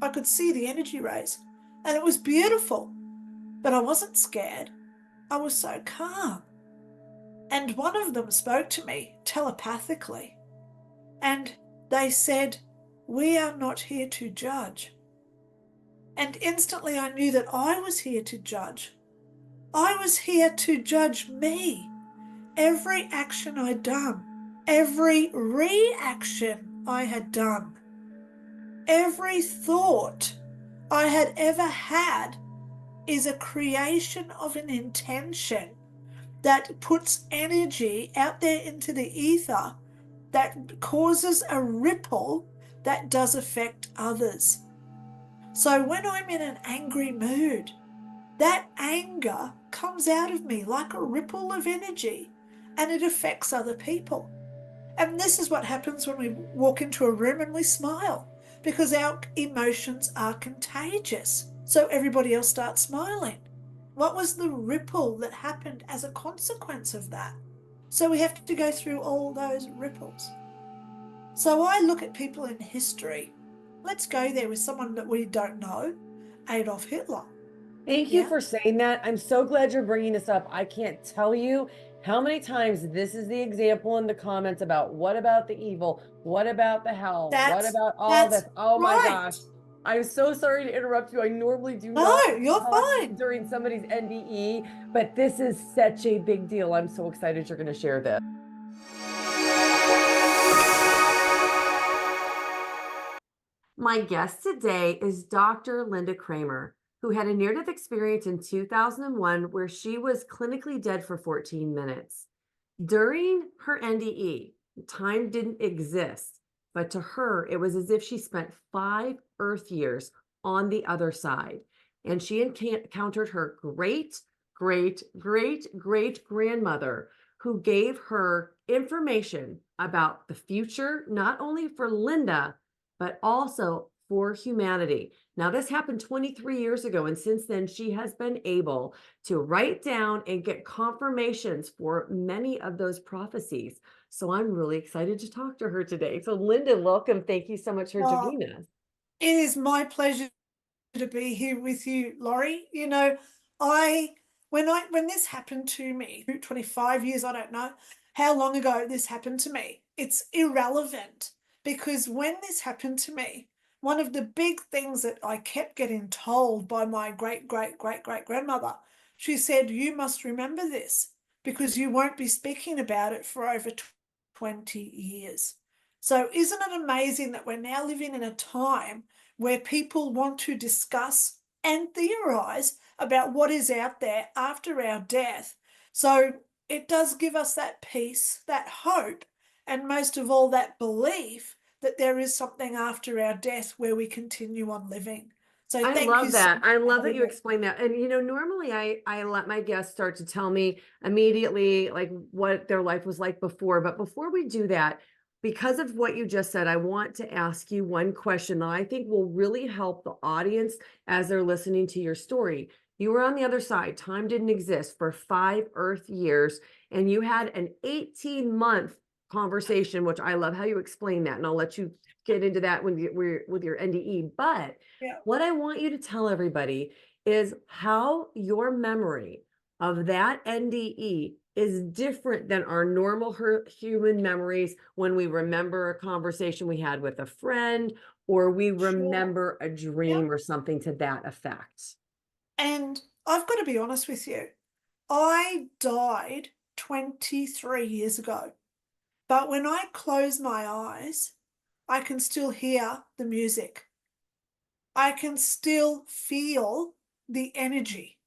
I could see the energy rays, and it was beautiful, but I wasn't scared. I was so calm. And one of them spoke to me telepathically, and they said, "We are not here to judge." And instantly I knew that I was here to judge. I was here to judge me. Every action I'd done, every reaction I had done, every thought I had ever had is a creation of an intention that puts energy out there into the ether that causes a ripple that does affect others. So when I'm in an angry mood, that anger comes out of me like a ripple of energy and it affects other people. And this is what happens when we walk into a room and we smile, because our emotions are contagious. So everybody else starts smiling. What was the ripple that happened as a consequence of that? So we have to go through all those ripples. So I look at people in history. Let's go there with someone that we don't know, Adolf Hitler. Thank you Yeah. for saying that. I'm so glad you're bringing this up. I can't tell you how many times this is the example in the comments about what about the evil? What about the hell? What That's about all that's this? Oh my right. gosh. I'm so sorry to interrupt you. I normally do No, not you're talk fine. during somebody's NDE, but this is such a big deal. I'm so excited you're going to share this. My guest today is Dr. Lynda Cramer, who had a near-death experience in 2001 where she was clinically dead for 14 minutes. During her NDE, time didn't exist, but to her, it was as if she spent 5 Earth years on the other side. And she encountered her great grandmother, who gave her information about the future, not only for Lynda, but also for humanity. Now, this happened 23 years ago, and since then, she has been able to write down and get confirmations for many of those prophecies. So I'm really excited to talk to her today. So Lynda, welcome. Thank you so much for Oh, joining us. it is my pleasure to be here with you, Laurie. You know, I when this happened to me, 25 years, I don't know how long ago this happened to me. It's irrelevant, because when this happened to me, one of the big things that I kept getting told by my great grandmother, she said, "You must remember this because you won't be speaking about it for over 20 years." So isn't it amazing that we're now living in a time where people want to discuss and theorize about what is out there after our death? So it does give us that peace, that hope, and most of all, that belief that there is something after our death where we continue on living. So I thank you love so that. much I for love that having you me. explain that. And normally I let my guests start to tell me immediately like what their life was like before. But before we do that, because of what you just said, I want to ask you one question that I think will really help the audience as they're listening to your story. You were on the other side. Time didn't exist for 5 Earth years, and you had an 18-month conversation, which I love how you explain that. And I'll let you get into that when we're with your NDE. But Yeah. what I want you to tell everybody is how your memory of that NDE is different than our normal human memories when we remember a conversation we had with a friend or we Sure. remember a Yeah. dream or something to that effect. And I've got to be honest with you. I died 23 years ago. But when I close my eyes, I can still hear the music. I can still feel the energy.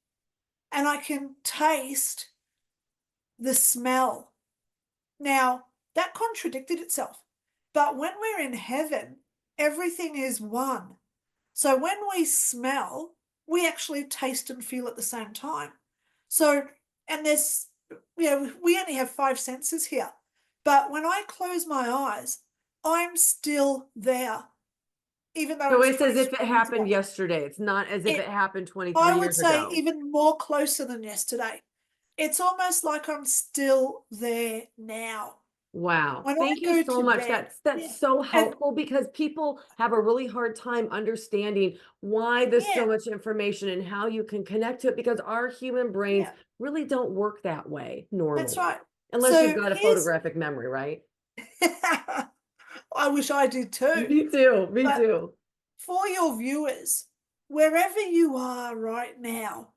And I can taste the smell. Now, that contradicted itself. But when we're in heaven, everything is one. So when we smell, we actually taste and feel at the same time. So, and there's, we only have 5 senses here. But when I close my eyes, I'm still there, even though So it's it's as if it 23 years happened ago. yesterday. It's not as if it It, happened I 23 would years say, ago. even more closer than yesterday. It's almost like I'm still there now. Wow. When I Thank you go so to much. bed, That's yeah, so and helpful because people have a really hard time understanding why there's so yeah, much information and how you can connect to it because our human brains yeah, really don't work that way that's normally. right. Unless you've So got a here's, photographic memory, right? I wish I did too, Me too. Me but too. for your viewers, wherever you are right now,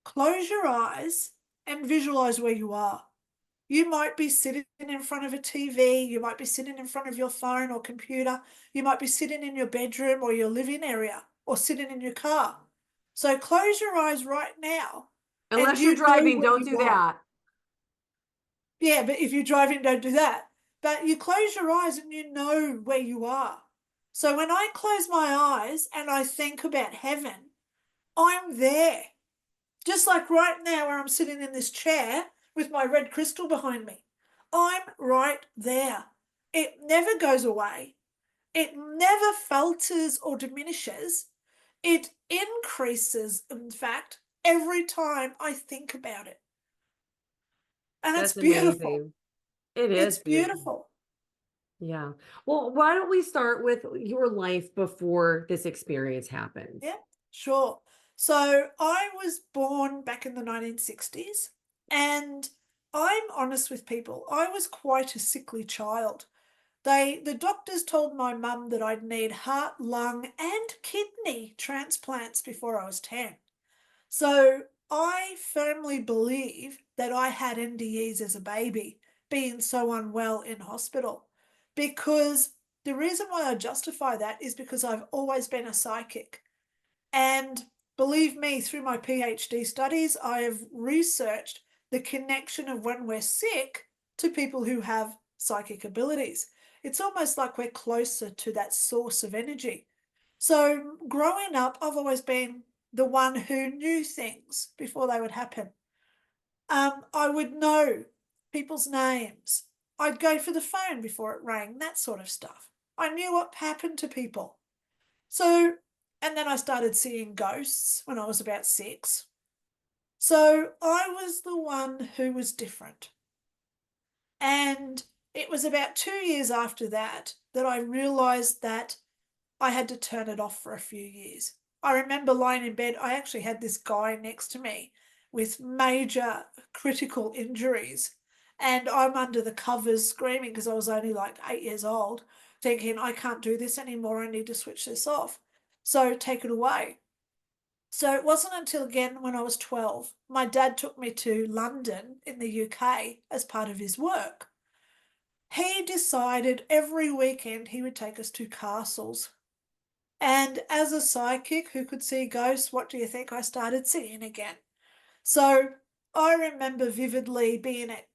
close your eyes and visualize where you are. You might be sitting in front of a TV, you might be sitting in front of your phone or computer, you might be sitting in your bedroom or your living area or sitting in your car. So close your eyes right now and Unless you're you know driving, where don't do you are. that. Yeah, but if you're driving, don't do that. But you close your eyes and you know where you are. So when I close my eyes and I think about heaven, I'm there. Just like right now, where I'm sitting in this chair with my red crystal behind me. I'm right there. It never goes away. It never falters or diminishes. It increases, in fact, every time I think about it. And it's That's beautiful. amazing. It It's is beautiful. beautiful. Yeah. Well, why don't we start with your life before this experience happened? Yeah, sure. So I was born back in the 1960s, and I'm honest with people. I was quite a sickly child. The doctors told my mum that I'd need heart, lung, and kidney transplants before I was 10. So I firmly believe that I had NDEs as a baby, being so unwell in hospital. Because the reason why I justify that is because I've always been a psychic. And believe me, through my PhD studies, I have researched the connection of when we're sick to people who have psychic abilities. It's almost like we're closer to that source of energy. So, growing up, I've always been the one who knew things before they would happen. I would know people's names. I'd go for the phone before it rang, that sort of stuff. I knew what happened to people. So, and then I started seeing ghosts when I was about 6. So I was the one who was different. And it was about 2 years after that that I realized that I had to turn it off for a few years. I remember lying in bed. I actually had this guy next to me with major critical injuries. And I'm under the covers screaming because I was only like 8 years old, thinking, I can't do this anymore. I need to switch this off. So take it away. So it wasn't until again when I was 12, my dad took me to London in the UK as part of his work. He decided every weekend he would take us to castles. And as a psychic who could see ghosts, what do you think I started seeing again? So I remember vividly being at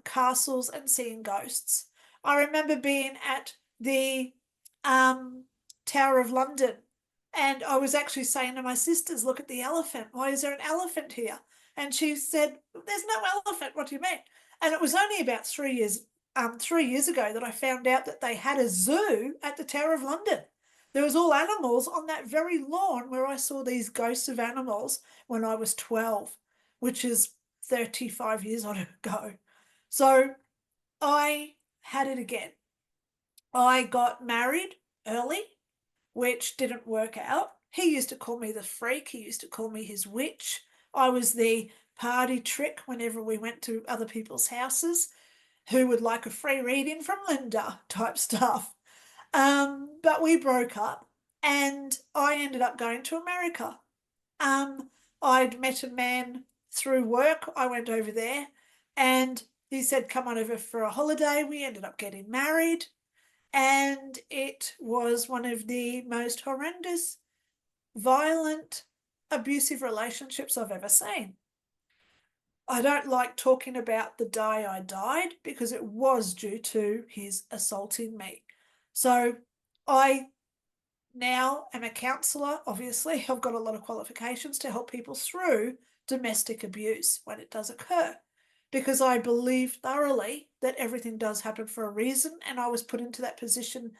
castles and seeing ghosts. I remember being at the um, Tower of London, and I was actually saying to my sisters, "Look at the elephant. Why is there an elephant here?" And she said, "There's no elephant. What do you mean?" And it was only about 3 years ago that I found out that they had a zoo at the Tower of London. There was all animals on that very lawn where I saw these ghosts of animals when I was 12, which is 35 years ago. So I had it again. I got married early, which didn't work out. He used to call me the freak. He used to call me his witch. I was the party trick whenever we went to other people's houses who would like a free reading from Lynda type stuff. But we broke up and I ended up going to America. Um, I'd met a man through work. I went over there and he said, come on over for a holiday. We ended up getting married, and it was one of the most horrendous, violent, abusive relationships I've ever seen. I don't like talking about the day I died because it was due to his assaulting me. So I now am a counsellor. Obviously, I've got a lot of qualifications to help people through domestic abuse when it does occur, because I believe thoroughly that everything does happen for a reason, and I was put into that position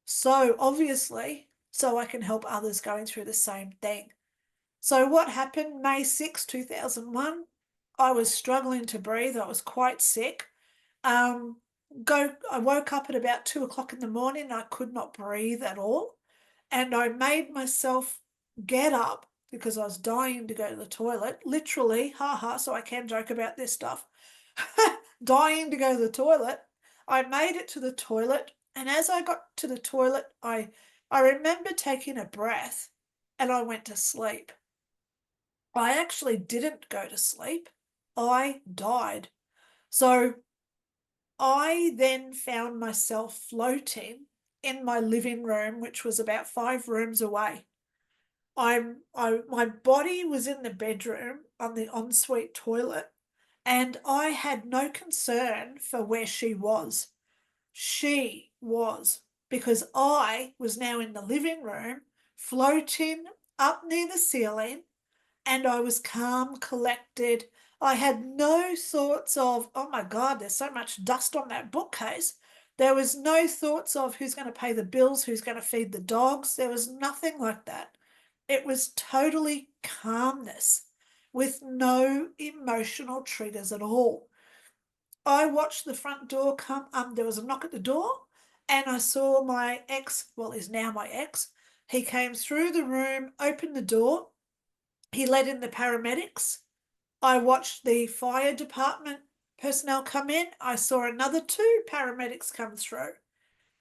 so obviously so I can help others going through the same thing. So what happened May 6, 2001? I was struggling to breathe. I was quite sick. Um, I woke up at about 2 o'clock in the morning. I could not breathe at all. And I made myself get up because I was dying to go to the toilet. Literally, haha, so I can joke about this stuff. Dying to go to the toilet. I made it to the toilet. And as I got to the toilet, I remember taking a breath and I went to sleep. I actually didn't go to sleep. I died. So I then found myself floating in my living room, which was about 5 rooms away. My body was in the bedroom on the ensuite toilet, and I had no concern for where she was. She was, because I was now in the living room, floating up near the ceiling, and I was calm, collected. I had no thoughts of, oh my God, there's so much dust on that bookcase. There was no thoughts of who's going to pay the bills, who's going to feed the dogs. There was nothing like that. It was totally calmness with no emotional triggers at all. I watched the front door come, there was a knock at the door, and I saw my ex, well, is now my ex. He came through the room, opened the door. He let in the paramedics. I watched the fire department personnel come in. I saw another 2 paramedics come through.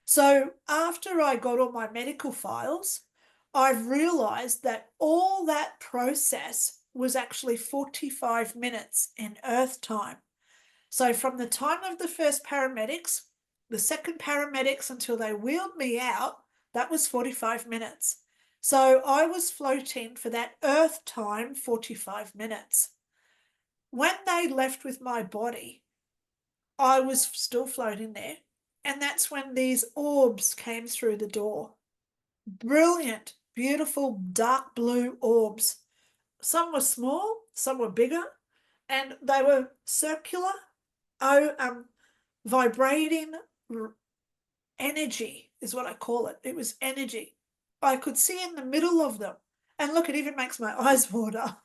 So after I got all my medical files, I've realised that all that process was actually 45 minutes in Earth time. So from the time of the first paramedics, the second paramedics until they wheeled me out, that was 45 minutes. So I was floating for that Earth time 45 minutes. When they left with my body, I was still floating there. And that's when these orbs came through the door. Brilliant, beautiful, dark blue orbs. Some were small, some were bigger, and they were circular, vibrating energy is what I call it. It was energy. I could see in the middle of them. And look, it even makes my eyes water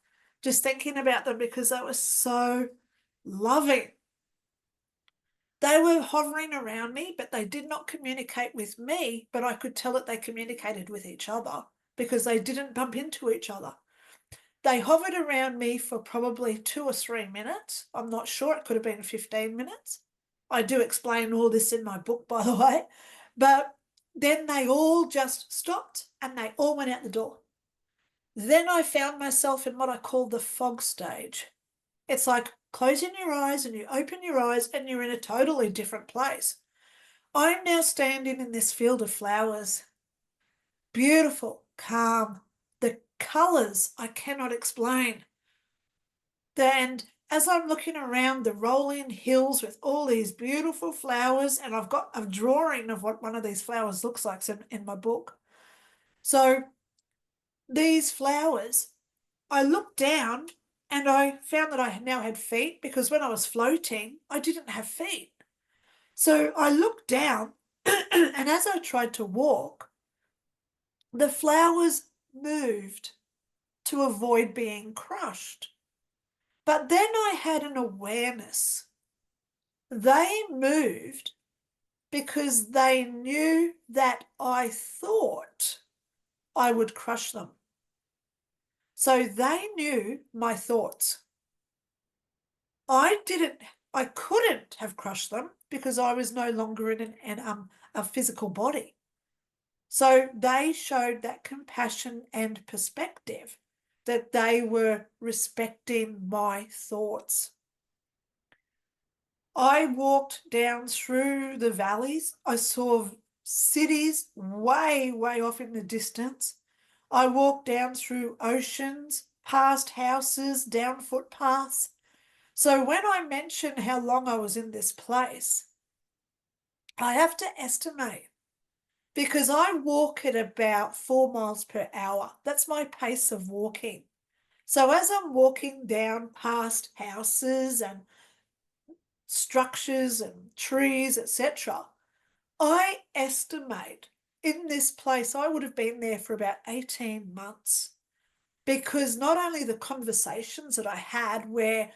just thinking about them because they were so loving. They were hovering around me, but they did not communicate with me, but I could tell that they communicated with each other because they didn't bump into each other. They hovered around me for probably 2 or 3 minutes. I'm not sure. It could have been 15 minutes. I do explain all this in my book, by the way. But then they all just stopped and they all went out the door. Then I found myself in what I call the fog stage. It's like closing your eyes and you open your eyes and you're in a totally different place. I'm now standing in this field of flowers. Beautiful, calm. The colours I cannot explain. And as I'm looking around the rolling hills with all these beautiful flowers, and I've got a drawing of what one of these flowers looks like in my book. So these flowers, I looked down and I found that I now had feet because when I was floating, I didn't have feet. So I looked down and as I tried to walk, the flowers moved to avoid being crushed. But then I had an awareness. They moved because they knew that I thought I would crush them. So they knew my thoughts. I couldn't have crushed them because I was no longer in a physical body. So they showed that compassion and perspective, that they were respecting my thoughts. I walked down through the valleys. I saw cities way, way off in the distance. I walked down through oceans, past houses, down footpaths. So when I mention how long I was in this place, I have to estimate because I walk at about 4 miles per hour. That's my pace of walking. So as I'm walking down past houses and structures and trees, etc., I estimate in this place I would have been there for about 18 months because not only the conversations that I had where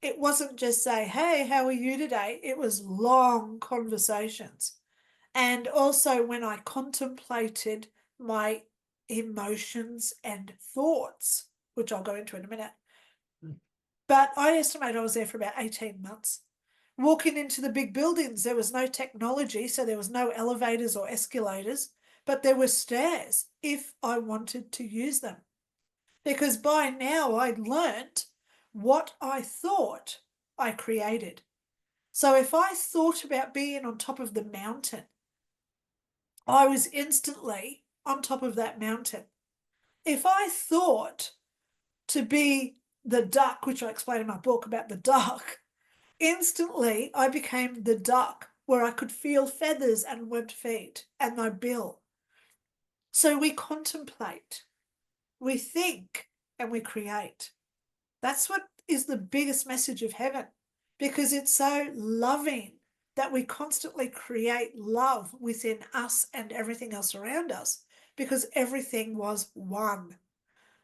It wasn't just say, hey, how are you today? It was long conversations. And also when I contemplated my emotions and thoughts, which I'll go into in a minute. But I estimate I was there for about 18 months. Walking into the big buildings, there was no technology, so there was no elevators or escalators, but there were stairs if I wanted to use them. Because by now I'd learnt what I thought I created. So if I thought about being on top of the mountain, I was instantly on top of that mountain. If I thought to be the duck, which I explain in my book about the duck, instantly I became the duck where I could feel feathers and webbed feet and my bill. So we contemplate, we think, and we create. That's what is the biggest message of heaven, because it's so loving that we constantly create love within us and everything else around us, because everything was one.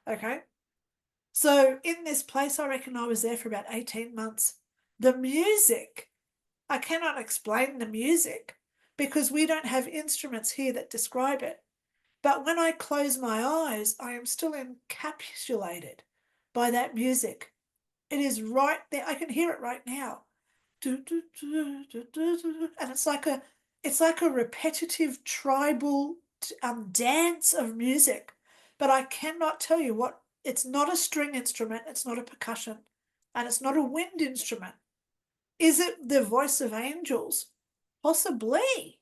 Okay. So in this place, I reckon I was there for about 18 months. The music, I cannot explain the music because we don't have instruments here that describe it. But when I close my eyes, I am still encapsulated by that music. It is right there. I can hear it right now. And it's like a repetitive tribal dance of music. But I cannot tell you what. It's not a string instrument. It's not a percussion, and it's not a wind instrument. Is it the voice of angels? Possibly,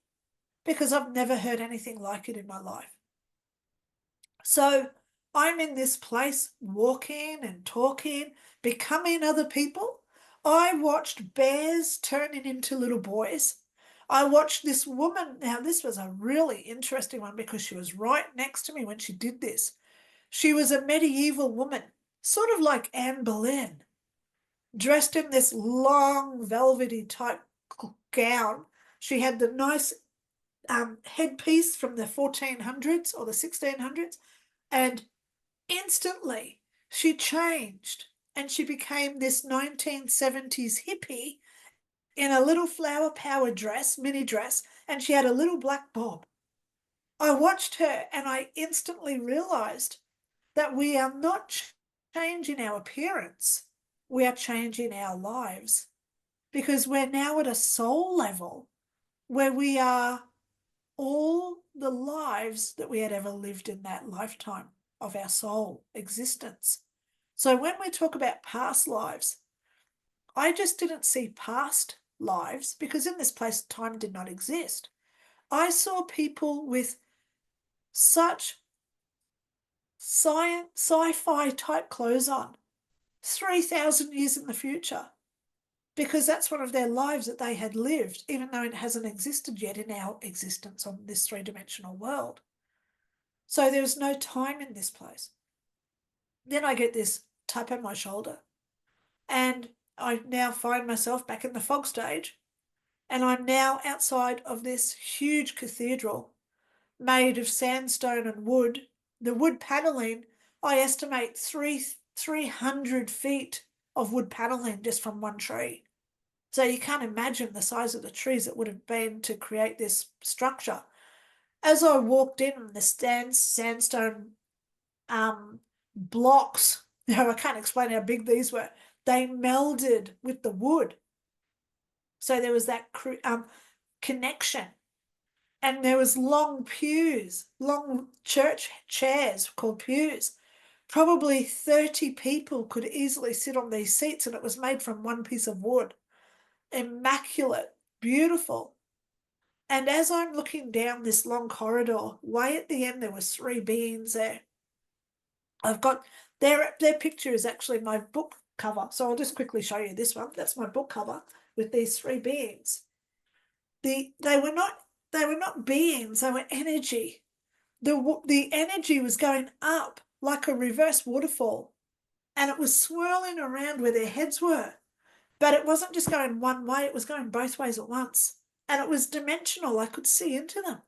because I've never heard anything like it in my life. So I'm in this place walking and talking, becoming other people. I watched bears turning into little boys. I watched this woman. Now, this was a really interesting one because she was right next to me when she did this. She was a medieval woman, sort of like Anne Boleyn, dressed in this long velvety type gown. She had the nice headpiece from the 1400s or the 1600s, and instantly she changed and she became this 1970s hippie in a little flower power dress, mini dress, and she had a little black bob. I watched her and I instantly realized that we are not changing our appearance, we are changing our lives, because we're now at a soul level where we are all the lives that we had ever lived in that lifetime of our soul existence. So when we talk about past lives, I just didn't see past lives because in this place time did not exist. I saw people with such science sci-fi type clothes on 3,000 years in the future, because that's one of their lives that they had lived, even though it hasn't existed yet in our existence on this three-dimensional world. So there was no time in this place. Then I get this tap on my shoulder, and I now find myself back in the fog stage, and I'm now outside of this huge cathedral made of sandstone and wood. The wood paneling, I estimate 300 feet of wood paneling just from one tree. So you can't imagine the size of the trees it would have been to create this structure. As I walked in, the sandstone blocks, I can't explain how big these were, they melded with the wood. So there was that connection. And there was long pews, long church chairs called pews. Probably 30 people could easily sit on these seats, and it was made from one piece of wood. Immaculate, beautiful. And as I'm looking down this long corridor, way at the end there was three beings there. I've got their picture is actually my book cover, so I'll just quickly show you this one. That's my book cover with these three beings. They were not beings, they were energy. The energy was going up like a reverse waterfall, and it was swirling around where their heads were. But it wasn't just going one way, it was going both ways at once. And it was dimensional. I could see into them.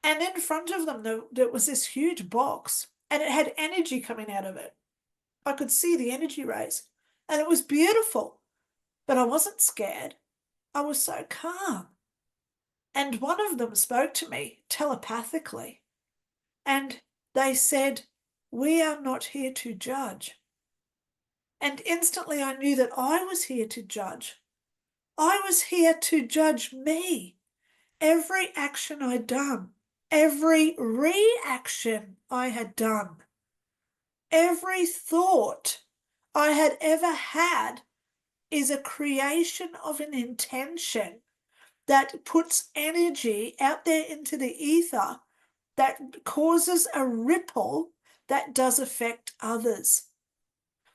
And in front of them, there was this huge box, and it had energy coming out of it. I could see the energy rays. And it was beautiful, but I wasn't scared. I was so calm. And one of them spoke to me telepathically, and they said, "We are not here to judge." And instantly I knew that I was here to judge. I was here to judge me. Every action I'd done, every reaction I had done, every thought I had ever had is a creation of an intention that puts energy out there into the ether that causes a ripple that does affect others.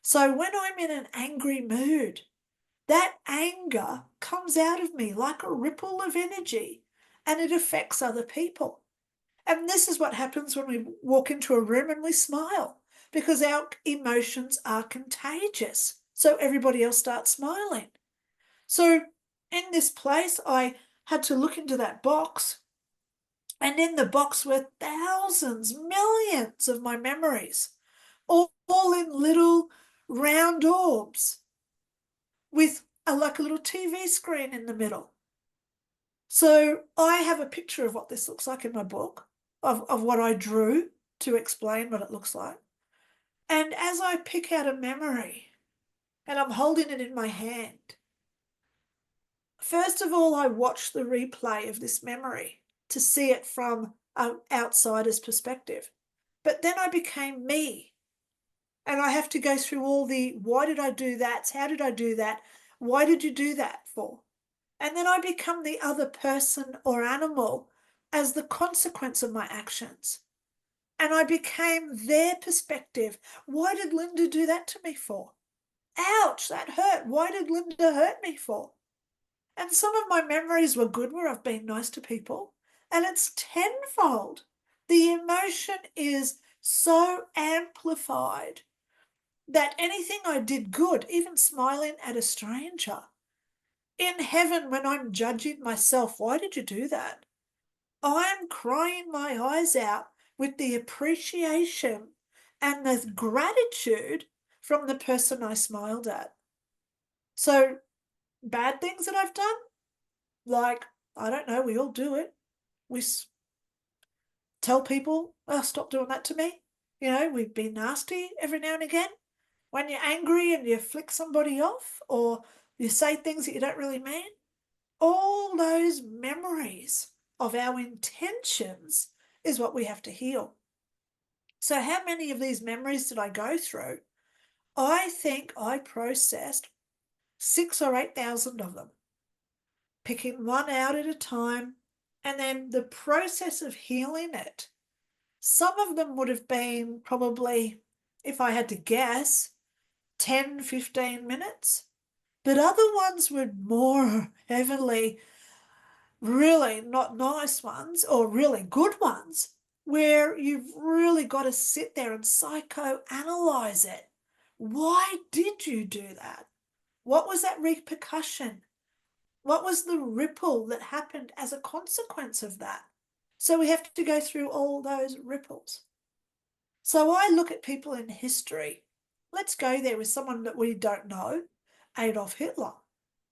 So when I'm in an angry mood, that anger comes out of me like a ripple of energy and it affects other people. And this is what happens when we walk into a room and we smile, because our emotions are contagious. So everybody else starts smiling. So in this place, I had to look into that box, and in the box were thousands, millions of my memories, all in little round orbs with like a little TV screen in the middle. So I have a picture of what this looks like in my book, of what I drew to explain what it looks like. And as I pick out a memory and I'm holding it in my hand, first of all, I watch the replay of this memory to see it from an outsider's perspective. But then I became me. And I have to go through all the why did I do that? How did I do that? Why did you do that for? And then I become the other person or animal as the consequence of my actions. And I became their perspective. Why did Lynda do that to me for? Ouch, that hurt. Why did Lynda hurt me for? And some of my memories were good where I've been nice to people. And it's tenfold. The emotion is so amplified that anything I did good, even smiling at a stranger, in heaven when I'm judging myself, why did you do that? I'm crying my eyes out with the appreciation and the gratitude from the person I smiled at. So bad things that I've done, like, I don't know, we all do it. We tell people, oh, stop doing that to me. You know, we've been nasty every now and again. When you're angry and you flick somebody off or you say things that you don't really mean, all those memories of our intentions is what we have to heal. So how many of these memories did I go through? I think I processed 6,000 or 8,000 of them, picking one out at a time, and then the process of healing it. Some of them would have been probably, if I had to guess, 10, 15 minutes. But other ones were more heavily, really not nice ones or really good ones, where you've really got to sit there and psychoanalyze it. Why did you do that? What was that repercussion? What was the ripple that happened as a consequence of that? So we have to go through all those ripples. So I look at people in history. Let's go there with someone that we don't know, Adolf Hitler.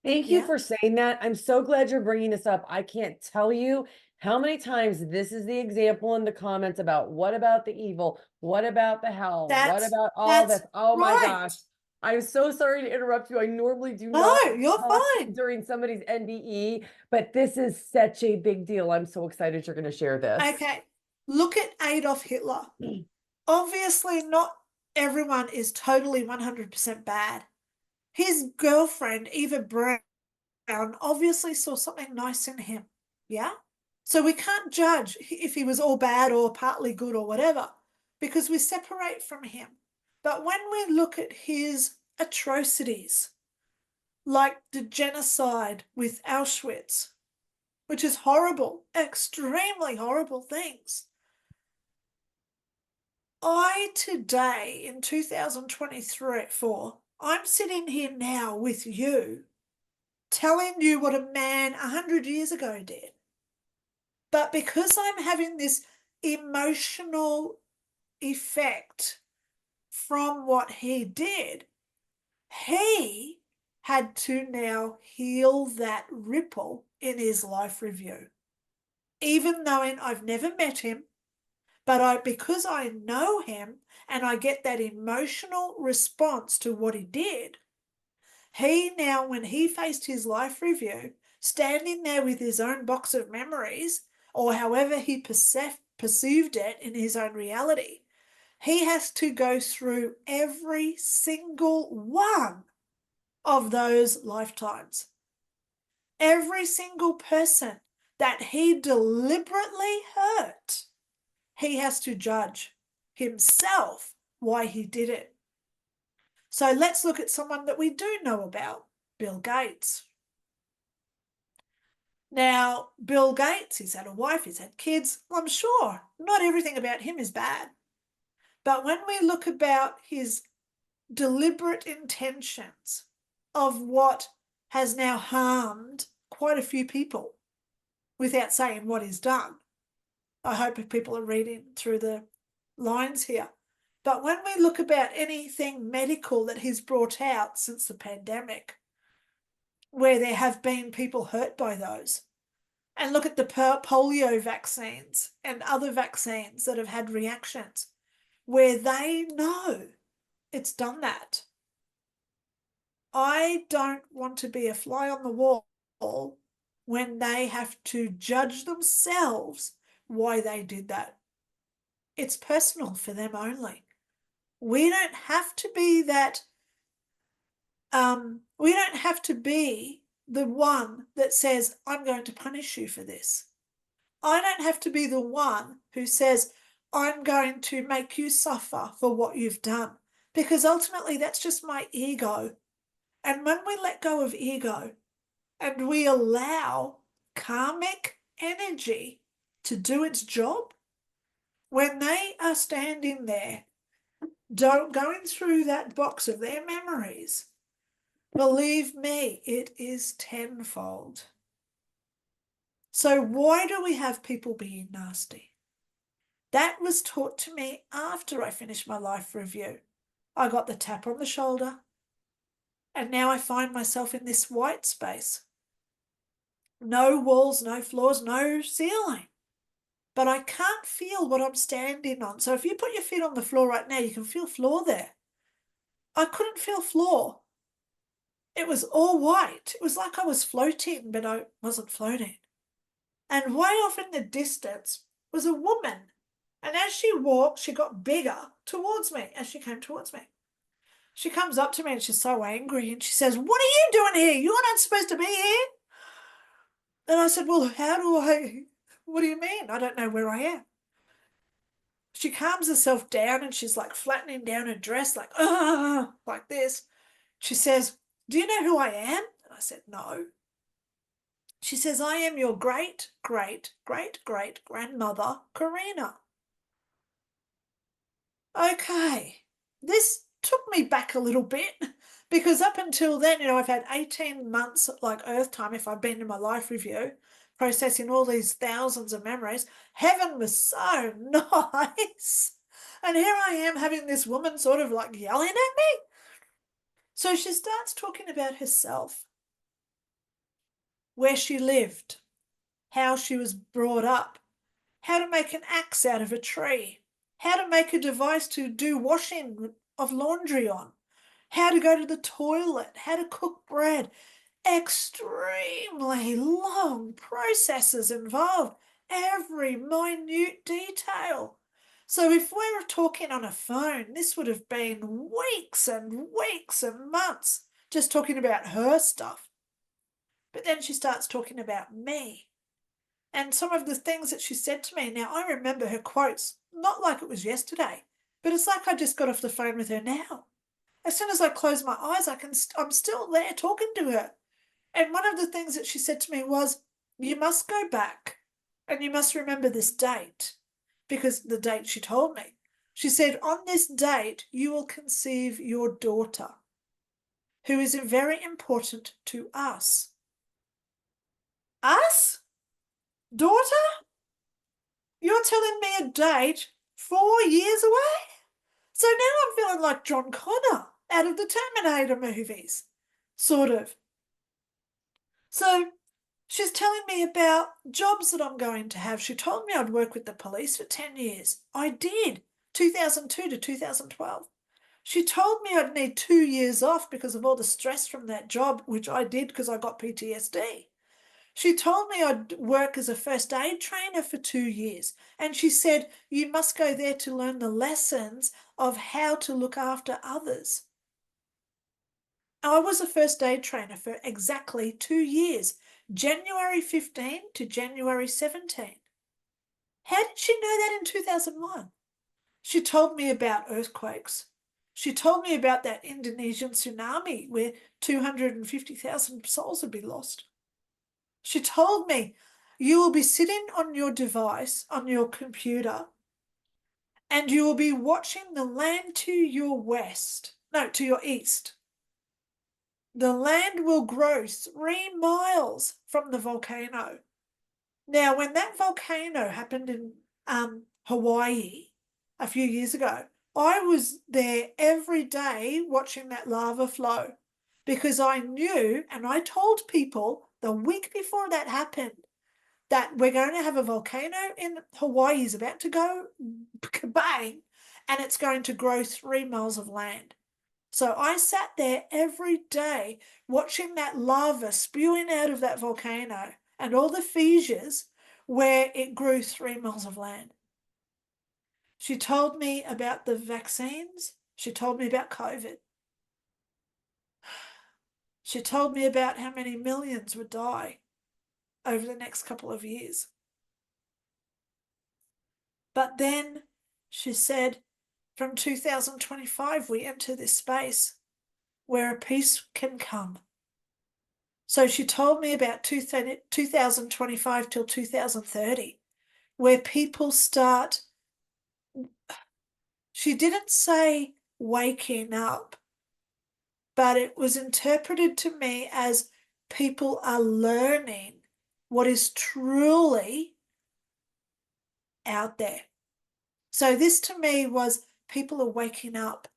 Thank you Yeah, for saying that. I'm so glad you're bringing this up. I can't tell you how many times this is the example in the comments about what about the evil? What about the hell? What that's about all that's this? Oh my right. gosh. I'm so sorry to interrupt you. I normally do No, not you're talk fine. during somebody's NDE, but this is such a big deal. I'm so excited you're going to share this. Okay, look at Adolf Hitler. Obviously, not everyone is totally 100% bad. His girlfriend, Eva Braun, obviously saw something nice in him. Yeah? So we can't judge if he was all bad or partly good or whatever, because we separate from him. But when we look at his atrocities, like the genocide with Auschwitz, which is horrible, extremely horrible things. I today in 2023, I'm sitting here now with you telling you what a man 100 years ago did. But because I'm having this emotional effect from what he did, he had to now heal that ripple in his life review. Even though I've never met him, but because I know him and I get that emotional response to what he did, he now, when he faced his life review, standing there with his own box of memories, or however he perceived it in his own reality, he has to go through every single one of those lifetimes. Every single person that he deliberately hurt, he has to judge himself why he did it. So let's look at someone that we do know about, Bill Gates. Now, Bill Gates, he's had a wife, he's had kids. I'm sure not everything about him is bad. But when we look about his deliberate intentions of what has now harmed quite a few people without saying what he's done, I hope people are reading through the lines here. But when we look about anything medical that he's brought out since the pandemic, where there have been people hurt by those, and look at the polio vaccines and other vaccines that have had reactions, where they know it's done that. I don't want to be a fly on the wall when they have to judge themselves why they did that. It's personal for them only. We don't have to be that, we don't have to be the one that says, I'm going to punish you for this. I don't have to be the one who says, I'm going to make you suffer for what you've done, because ultimately that's just my ego. And when we let go of ego and we allow karmic energy to do its job, when they are standing there, going through that box of their memories, believe me, it is tenfold. So why do we have people being nasty? That was taught to me after I finished my life review. I got the tap on the shoulder, and now I find myself in this white space. No walls, no floors, no ceiling. But I can't feel what I'm standing on. So if you put your feet on the floor right now, you can feel floor there. I couldn't feel floor. It was all white. It was like I was floating, but I wasn't floating. And way off in the distance was a woman. And as she walked, she got bigger towards me as she came towards me. She comes up to me and she's so angry and she says, "What are you doing here? You're not supposed to be here." And I said, "Well, what do you mean? I don't know where I am." She calms herself down and she's like flattening down her dress, like this. She says, "Do you know who I am?" And I said, "No." She says, "I am your great, great, great, great grandmother, Karina." Okay, this took me back a little bit because up until then, I've had 18 months like Earth time if I've been in my life review, processing all these thousands of memories. Heaven was so nice. And here I am having this woman sort of like yelling at me. So she starts talking about herself, where she lived, how she was brought up, how to make an axe out of a tree, how to make a device to do washing of laundry on, how to go to the toilet, how to cook bread. Extremely long processes involved, every minute detail. So if we were talking on a phone, this would have been weeks and weeks and months just talking about her stuff. But then she starts talking about me and some of the things that she said to me. Now, I remember her quotes, not like it was yesterday, but it's like I just got off the phone with her now. As soon as I close my eyes, I'm still there talking to her. And one of the things that she said to me was, "You must go back and you must remember this date," because the date she told me. She said, "On this date, you will conceive your daughter, who is very important to us." Us? Daughter? You're telling me a date 4 years away? So now I'm feeling like John Connor out of the Terminator movies, sort of. So she's telling me about jobs that I'm going to have. She told me I'd work with the police for 10 years. I did, 2002 to 2012. She told me I'd need 2 years off because of all the stress from that job, which I did because I got PTSD. She told me I'd work as a first aid trainer for 2 years. And she said, you must go there to learn the lessons of how to look after others. I was a first aid trainer for exactly 2 years, January 15 to January 17. How did she know that in 2001? She told me about earthquakes. She told me about that Indonesian tsunami where 250,000 souls would be lost. She told me, you will be sitting on your device, on your computer, and you will be watching the land to your to your east. The land will grow 3 miles from the volcano. Now, when that volcano happened in Hawaii a few years ago, I was there every day watching that lava flow because I knew, and I told people the week before that happened, that we're going to have a volcano in Hawaii is about to go bang, and it's going to grow 3 miles of land. So I sat there every day watching that lava spewing out of that volcano and all the fissures where it grew 3 miles of land. She told me about the vaccines. She told me about COVID. She told me about how many millions would die over the next couple of years. But then she said, from 2025, we enter this space where a peace can come. So she told me about 2025 till 2030, where people start, she didn't say waking up, but it was interpreted to me as people are learning what is truly out there. So this to me was people are waking up,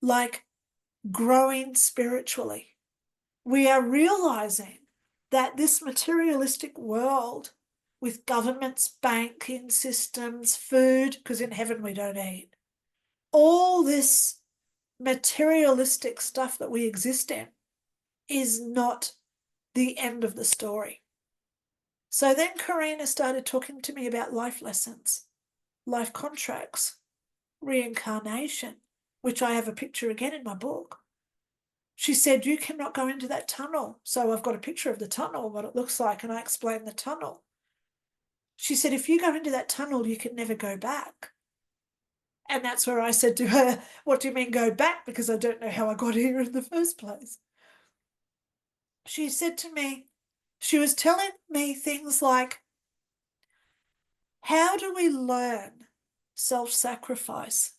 like growing spiritually. We are realizing that this materialistic world with governments, banking systems, food, because in heaven we don't eat, all this materialistic stuff that we exist in is not the end of the story. So then Karina started talking to me about life lessons, life contracts, reincarnation, which I have a picture again in my book. She said, you cannot go into that tunnel. So I've got a picture of the tunnel, what it looks like, and I explained the tunnel. She said, if you go into that tunnel, you can never go back. And that's where I said to her, what do you mean go back? Because I don't know how I got here in the first place. She said to me, she was telling me things like, how do we learn self-sacrifice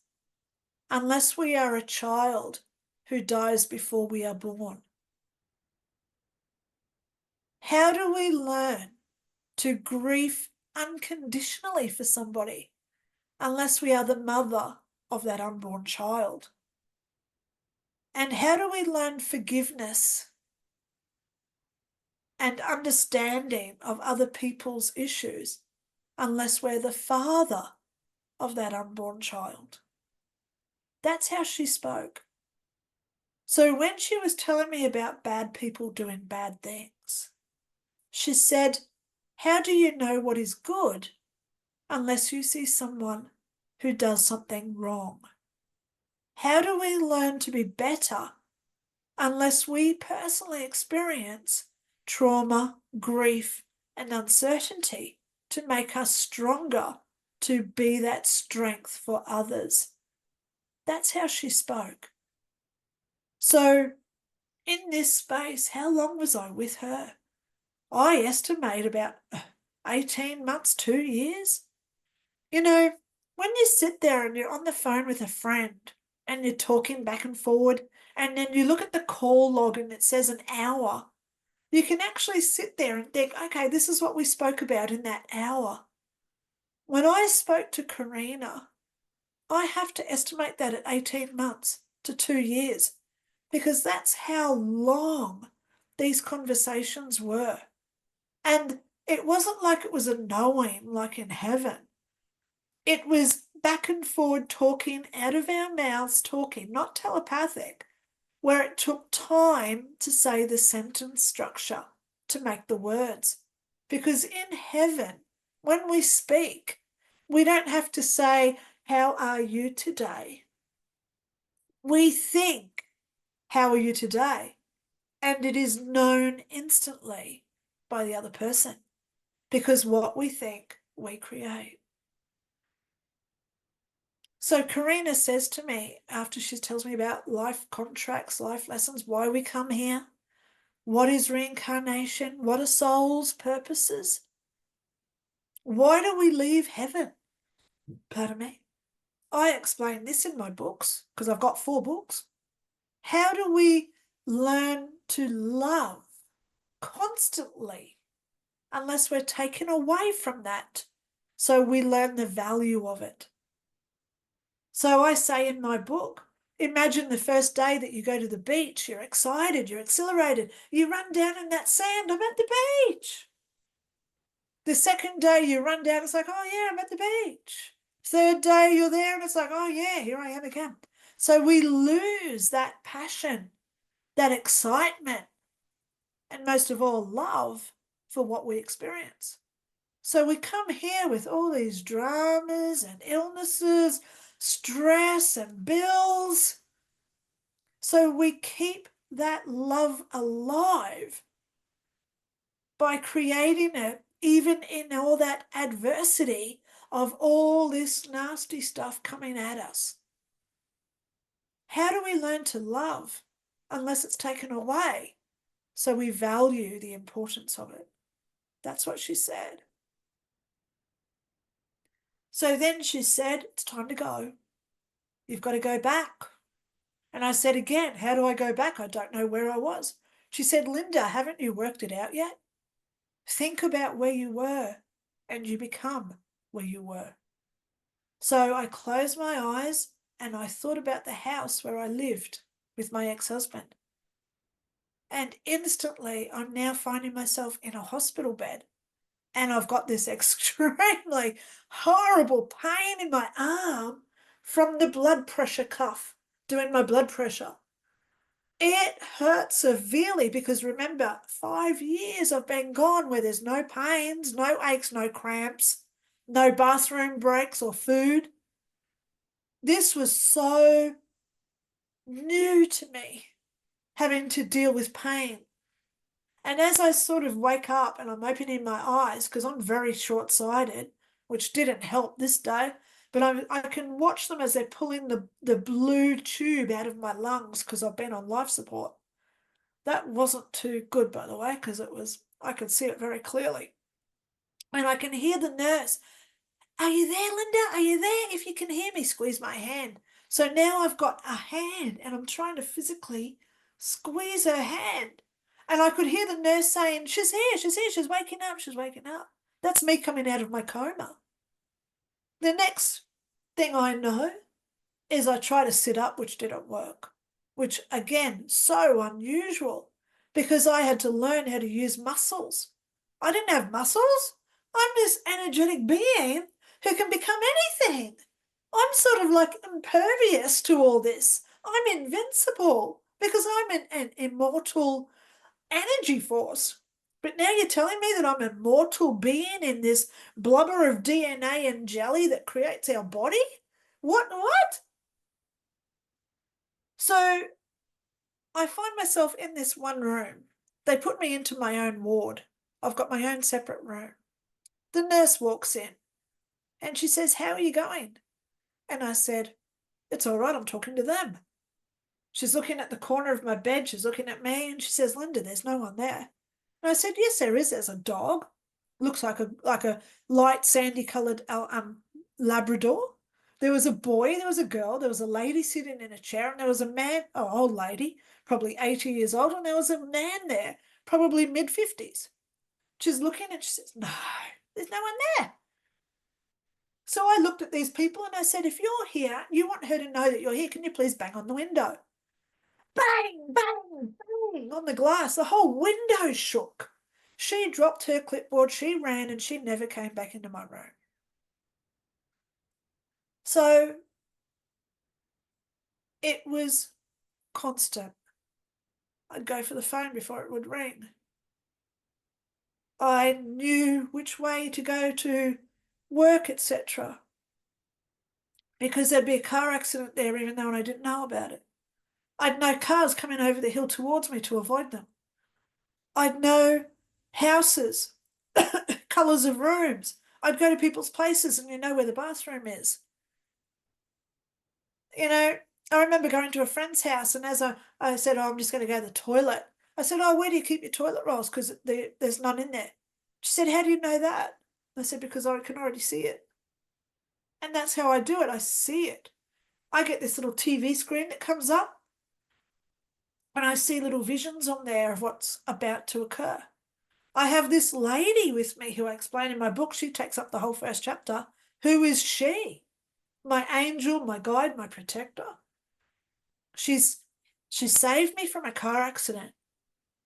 unless we are a child who dies before we are born? How do we learn to grieve unconditionally for somebody unless we are the mother of that unborn child? And how do we learn forgiveness and understanding of other people's issues unless we're the father of that unborn child? That's how she spoke. So when she was telling me about bad people doing bad things, she said, how do you know what is good unless you see someone who does something wrong? How do we learn to be better unless we personally experience trauma, grief, and uncertainty to make us stronger to be that strength for others? That's how she spoke. So in this space, how long was I with her? I estimate about 18 months, 2 years. You know, when you sit there and you're on the phone with a friend and you're talking back and forward, and then you look at the call log and it says an hour, you can actually sit there and think, okay, this is what we spoke about in that hour. When I spoke to Karina, I have to estimate that at 18 months to 2 years because that's how long these conversations were. And it wasn't like it was a knowing like in heaven. It was back and forward talking out of our mouths, talking, not telepathic, where it took time to say the sentence structure, to make the words. Because in heaven, when we speak, we don't have to say, "How are you today?" We think, "How are you today?" And it is known instantly by the other person, because what we think, we create. So Karina says to me, after she tells me about life contracts, life lessons, why we come here, what is reincarnation, what are soul's purposes, why do we leave heaven? Pardon me. I explain this in my books, because I've got 4 books. How do we learn to love constantly unless we're taken away from that? So we learn the value of it. So I say in my book, imagine the first day that you go to the beach, you're excited, you're exhilarated, you run down in that sand, I'm at the beach. The second day you run down, it's like, oh yeah, I'm at the beach. Third day you're there and it's like, oh yeah, here I am again. So we lose that passion, that excitement, and most of all, love for what we experience. So we come here with all these dramas and illnesses, stress and bills. So we keep that love alive by creating it, even in all that adversity of all this nasty stuff coming at us. How do we learn to love unless it's taken away? So we value the importance of it. That's what she said. So then she said, it's time to go. You've got to go back. And I said again, how do I go back? I don't know where I was. She said, Lynda, haven't you worked it out yet? Think about where you were and you become where you were. So I closed my eyes and I thought about the house where I lived with my ex-husband. And instantly I'm now finding myself in a hospital bed. And I've got this extremely horrible pain in my arm from the blood pressure cuff, doing my blood pressure. It hurt severely because remember, 5 years I've been gone where there's no pains, no aches, no cramps, no bathroom breaks or food. This was so new to me, having to deal with pain. And as I sort of wake up and I'm opening my eyes, because I'm very short-sighted, which didn't help this day, but I can watch them as they're pulling the blue tube out of my lungs because I've been on life support. That wasn't too good, by the way, because I could see it very clearly. And I can hear the nurse, "Are you there, Lynda? Are you there? If you can hear me, squeeze my hand." So now I've got a hand and I'm trying to physically squeeze her hand. And I could hear the nurse saying, "She's here, she's waking up, she's waking up." That's me coming out of my coma. The next thing I know is I try to sit up, which didn't work, which again, so unusual because I had to learn how to use muscles. I didn't have muscles. I'm this energetic being who can become anything. I'm sort of like impervious to all this. I'm invincible because I'm an immortal energy force. But now you're telling me that I'm a mortal being in this blubber of DNA and jelly that creates our body? What? So I find myself in this one room. They put me into my own ward. I've got my own separate room. The nurse walks in and she says, "How are you going?" And I said, "It's all right, I'm talking to them." She's looking at the corner of my bed, she's looking at me, and she says, "Lynda, there's no one there." And I said, "Yes, there is. There's a dog. Looks like a light sandy coloured Labrador. There was a boy, there was a girl, there was a lady sitting in a chair, and there was a man, oh, old lady, probably 80 years old, and there was a man there, probably mid-50s. She's looking and she says, "No, there's no one there." So I looked at these people and I said, "If you're here, you want her to know that you're here, can you please bang on the window?" bang, bang, bang on the glass. The whole window shook. She dropped her clipboard, she ran, and she never came back into my room. So it was constant. I'd go for the phone before it would ring. I knew which way to go to work, etc., because there'd be a car accident there even though I didn't know about it. I'd know cars coming over the hill towards me to avoid them. I'd know houses, colours of rooms. I'd go to people's places and you know where the bathroom is. You know, I remember going to a friend's house, and as I said, oh, I'm just going to go to the toilet. I said, oh, where do you keep your toilet rolls? Because there's none in there. She said, how do you know that? I said, because I can already see it. And that's how I do it. I see it. I get this little TV screen that comes up, and I see little visions on there of what's about to occur. I have this lady with me who I explain in my book. She takes up the whole first chapter. Who is she? My angel, my guide, my protector. She saved me from a car accident.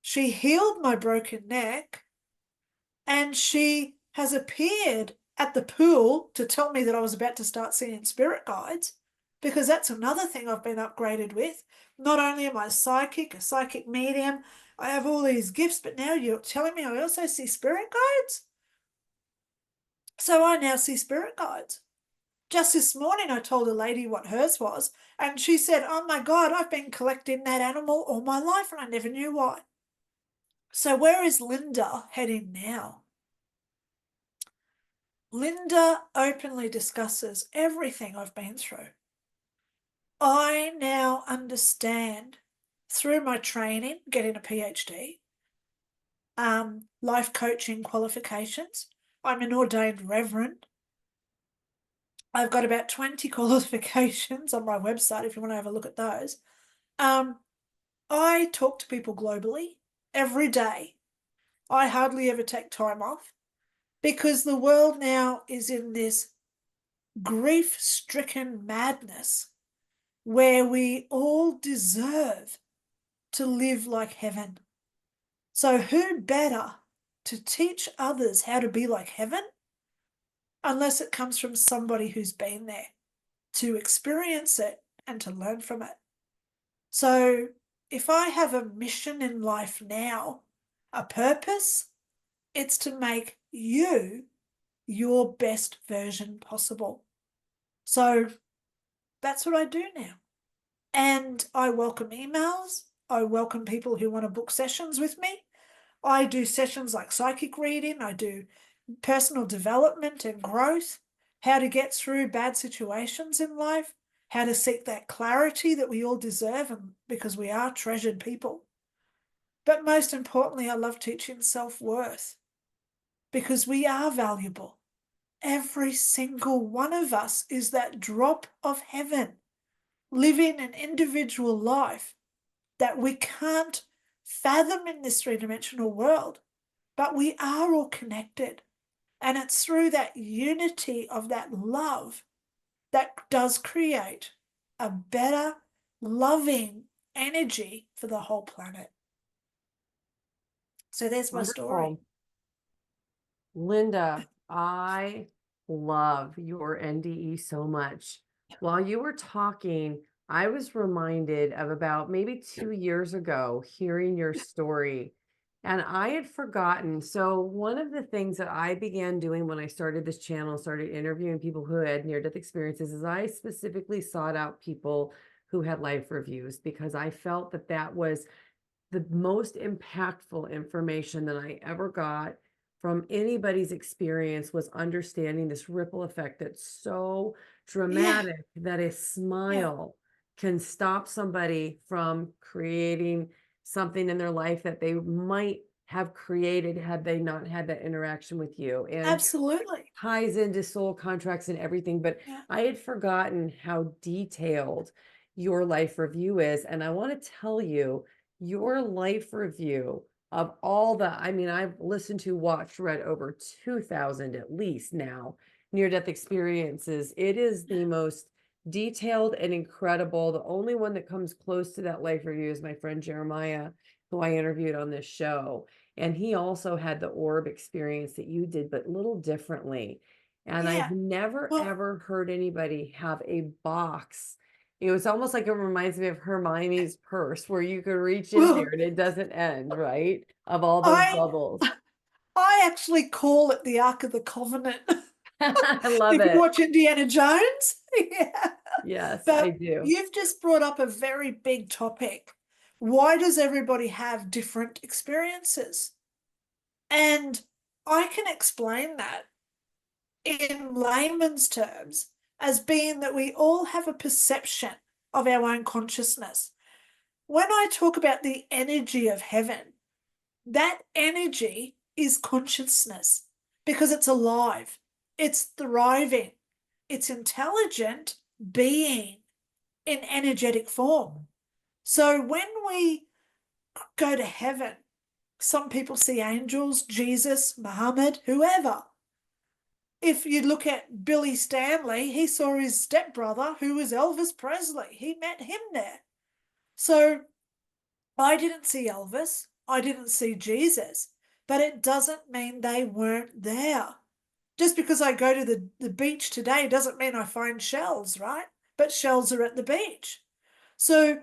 She healed my broken neck, and she has appeared at the pool to tell me that I was about to start seeing spirit guides, because that's another thing I've been upgraded with. Not only am I a psychic medium, I have all these gifts, but now you're telling me I also see spirit guides? So I now see spirit guides. Just this morning, I told a lady what hers was, and she said, oh my God, I've been collecting that animal all my life and I never knew why. So where is Lynda heading now? Lynda openly discusses everything I've been through. I now understand through my training, getting a PhD, life coaching qualifications. I'm an ordained reverend. I've got about 20 qualifications on my website if you want to have a look at those. I talk to people globally every day. I hardly ever take time off because the world now is in this grief-stricken madness where we all deserve to live like heaven. So who better to teach others how to be like heaven unless it comes from somebody who's been there to experience it and to learn from it. So if I have a mission in life now, a purpose, it's to make you your best version possible. So that's what I do now. And I welcome emails. I welcome people who want to book sessions with me. I do sessions like psychic reading. I do personal development and growth, how to get through bad situations in life, how to seek that clarity that we all deserve, and because we are treasured people. But most importantly, I love teaching self-worth because we are valuable. Every single one of us is that drop of heaven, living an individual life that we can't fathom in this three-dimensional world, but we are all connected. And it's through that unity of that love that does create a better, loving energy for the whole planet. So there's my story. Lynda, I love your NDE so much. While you were talking, I was reminded of about maybe 2 years ago hearing your story, and I had forgotten. So one of the things that I began doing when I started this channel, started interviewing people who had near-death experiences, is I specifically sought out people who had life reviews because I felt that that was the most impactful information that I ever got from anybody's experience, was understanding this ripple effect that's so dramatic that a smile can stop somebody from creating something in their life that they might have created had they not had that interaction with you. And absolutely ties into soul contracts and everything, but I had forgotten how detailed your life review is. And I want to tell you, your life review of all the, I mean, I've listened to, watched, read over 2,000 at least now near-death experiences. It is the most detailed and incredible. The only one that comes close to that life review is my friend Jeremiah, who I interviewed on this show. And he also had the orb experience that you did, but a little differently. And I've Yeah. never Well, ever heard anybody have a box. It was almost like it reminds me of Hermione's purse, where you can reach in there well, and it doesn't end, right? Of all those I bubbles. I actually call it the Ark of the Covenant. I love If you it. watch Indiana Jones. Yeah. Yes, I But do. you've just brought up a very big topic. Why does everybody have different experiences? And I can explain that in layman's terms as being that we all have a perception of our own consciousness. When I talk about the energy of heaven, that energy is consciousness because it's alive, it's thriving, it's intelligent being in energetic form. So when we go to heaven, some people see angels, Jesus, Muhammad, whoever. If you look at Billy Stanley, he saw his stepbrother, who was Elvis Presley. He met him there. So I didn't see Elvis, I didn't see Jesus, but it doesn't mean they weren't there. Just because I go to the beach today doesn't mean I find shells, right? But shells are at the beach. So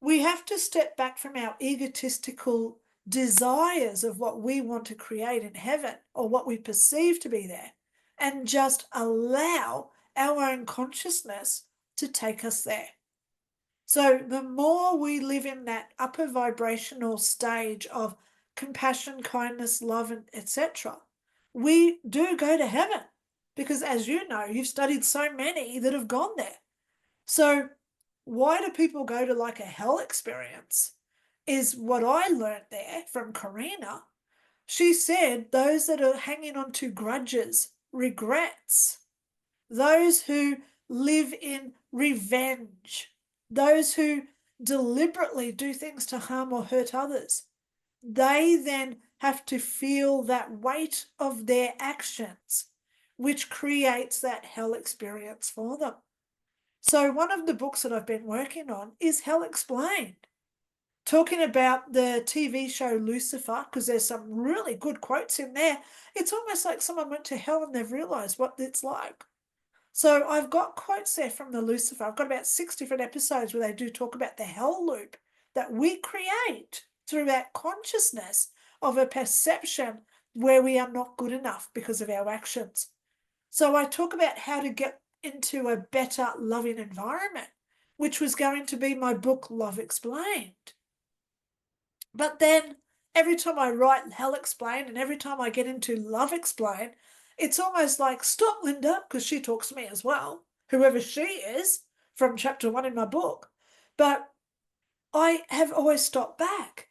we have to step back from our egotistical desires of what we want to create in heaven or what we perceive to be there and just allow our own consciousness to take us there. So the more we live in that upper vibrational stage of compassion, kindness, love, and etc., we do go to heaven because, as you know, you've studied so many that have gone there. So why do people go to like a hell experience? Is what I learned there from Karina. She said those that are hanging on to grudges, regrets, those who live in revenge, those who deliberately do things to harm or hurt others, they then have to feel that weight of their actions, which creates that hell experience for them. So, one of the books that I've been working on is Hell Explained, talking about the TV show Lucifer, because there's some really good quotes in there. It's almost like someone went to hell and they've realized what it's like. So I've got quotes there from the Lucifer. I've got about 6 different episodes where they do talk about the hell loop that we create through that consciousness of a perception where we are not good enough because of our actions. So I talk about how to get into a better loving environment, which was going to be my book, Love Explained. But then every time I write Hell Explained and every time I get into Love Explained, it's almost like, stop, Lynda, because she talks to me as well, whoever she is from chapter 1 in my book. But I have always stopped back.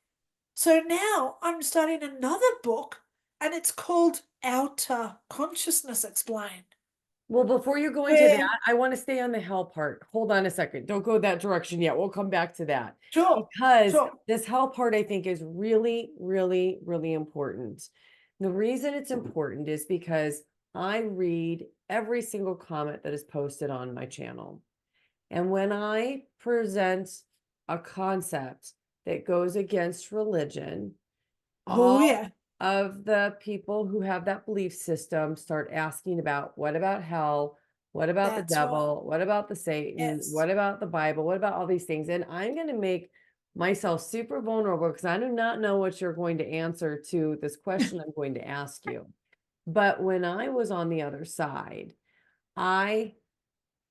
So now I'm starting another book and it's called Outer Consciousness Explained. Well, before you go into Where, that, I want to stay on the hell part. Hold on a second. Don't go that direction yet. We'll come back to that sure, because sure, this hell part I think is really, really, really important. The reason it's important is because I read every single comment that is posted on my channel. And when I present a concept that goes against religion, oh all yeah, of the people who have that belief system start asking about what about hell? What about the that's right. devil? What about the Satan? Yes, What about the Bible? What about all these things? And I'm going to make myself super vulnerable because I do not know what you're going to answer to this question I'm going to ask you. But when I was on the other side, I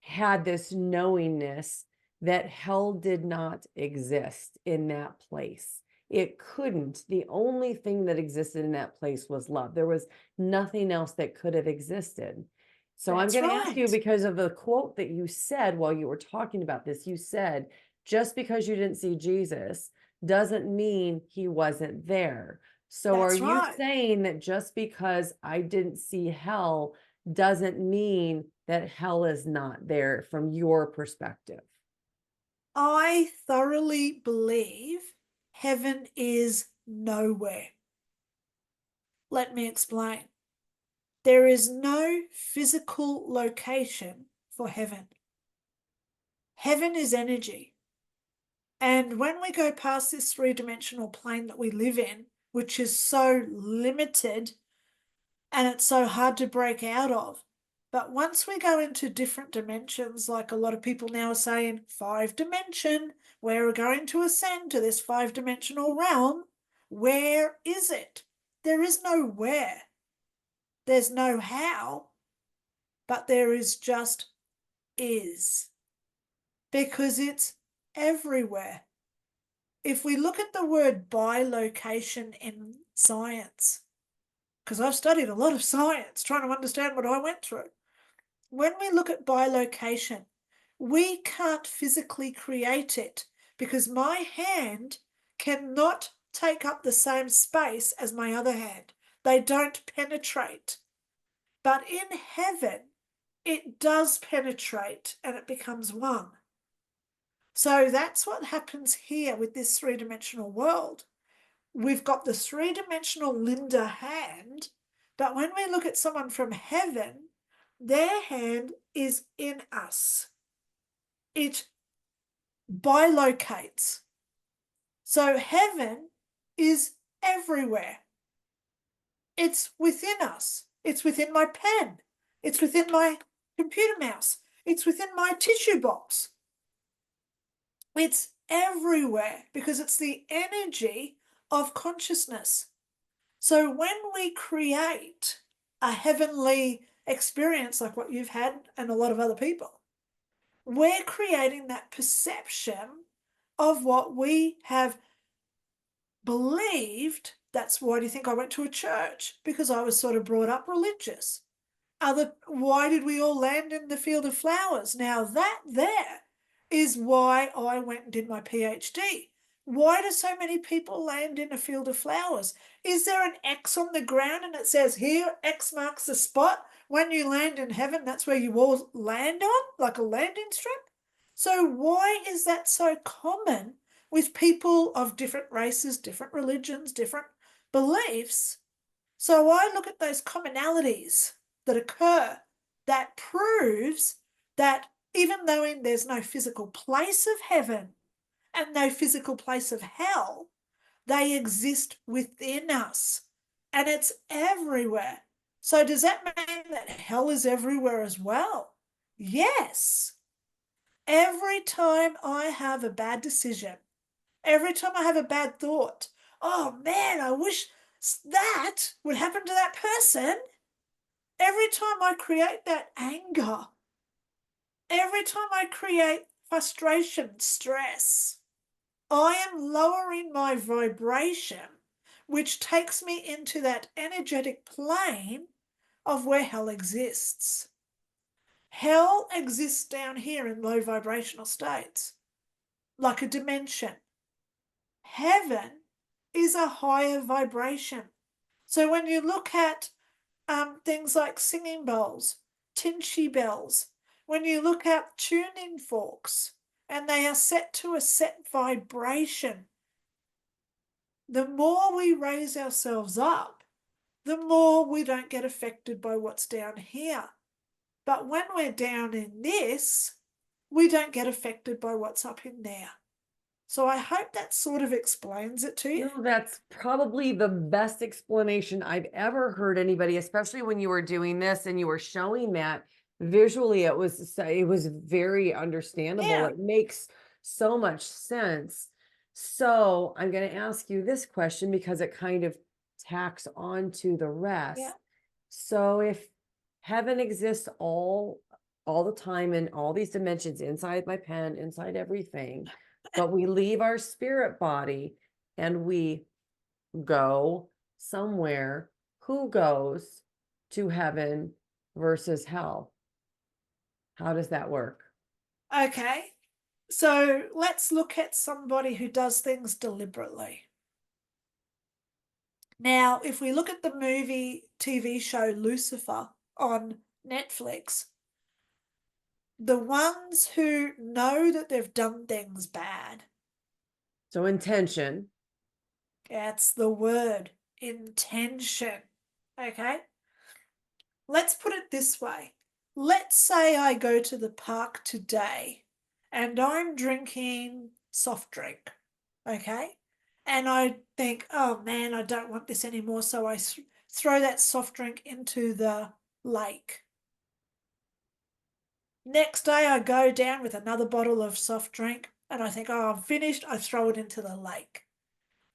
had this knowingness that hell did not exist in that place. It couldn't. The only thing that existed in that place was love. There was nothing else that could have existed. So I'm that's going to ask you right. because of the quote that you said while you were talking about this. You said, just because you didn't see Jesus doesn't mean he wasn't there. So are That's you right. saying that just because I didn't see hell doesn't mean that hell is not there from your perspective? I thoroughly believe heaven is nowhere. Let me explain. There is no physical location for heaven. Heaven is energy. And when we go past this three-dimensional plane that we live in, which is so limited and it's so hard to break out of, but once we go into different dimensions, like a lot of people now are saying, 5-dimension, we're going to ascend to this 5-dimensional realm. Where is it? There is no where. There's no how, but there is just is. Because it's everywhere. If we look at the word bilocation in science, because I've studied a lot of science trying to understand what I went through, when we look at bilocation, we can't physically create it because my hand cannot take up the same space as my other hand. They don't penetrate. But in heaven, it does penetrate and it becomes one. So that's what happens here with this three-dimensional world. We've got the three-dimensional Lynda hand, but when we look at someone from heaven, their hand is in us. It bilocates. So heaven is everywhere. It's within us. It's within my pen. It's within my computer mouse. It's within my tissue box. It's everywhere because it's the energy of consciousness. So when we create a heavenly experience like what you've had and a lot of other people, we're creating that perception of what we have believed. That's why do you think I went to a church? Because I was sort of brought up religious. Why did we all land in the field of flowers? Now that there is why I went and did my PhD. Why do so many people land in a field of flowers? Is there an X on the ground and it says here, X marks the spot? When you land in heaven, that's where you all land on, like a landing strip? So why is that so common with people of different races, different religions, different beliefs? So I look at those commonalities that occur that proves that even though there's no physical place of heaven and no physical place of hell, they exist within us and it's everywhere. So does that mean that hell is everywhere as well? Yes. Every time I have a bad decision, every time I have a bad thought, oh man, I wish that would happen to that person. Every time I create that anger, every time I create frustration, stress, I am lowering my vibration, which takes me into that energetic plane of where hell exists. Hell exists down here in low vibrational states, like a dimension. Heaven is a higher vibration. So when you look at things like singing bowls, tinchy bells, when you look at tuning forks and they are set to a set vibration, the more we raise ourselves up, the more we don't get affected by what's down here. But when we're down in this, we don't get affected by what's up in there. So I hope that sort of explains it to you. No, that's probably the best explanation I've ever heard anybody, especially when you were doing this and you were showing that visually. It was very understandable. Yeah. It makes so much sense. So I'm going to ask you this question because it kind of tacks on to the rest. Yeah. So if heaven exists all the time in all these dimensions, inside my pen, inside everything, but we leave our spirit body and we go somewhere, who goes to heaven versus hell? How does that work? Okay. So let's look at somebody who does things deliberately. Now, if we look at the TV show Lucifer on Netflix, the ones who know that they've done things bad. So intention. That's the word, intention. Okay? Let's put it this way. Let's say I go to the park today and I'm drinking soft drink, okay? And I think, oh man, I don't want this anymore. So I throw that soft drink into the lake. Next day, I go down with another bottle of soft drink and I think, oh, I'm finished. I throw it into the lake.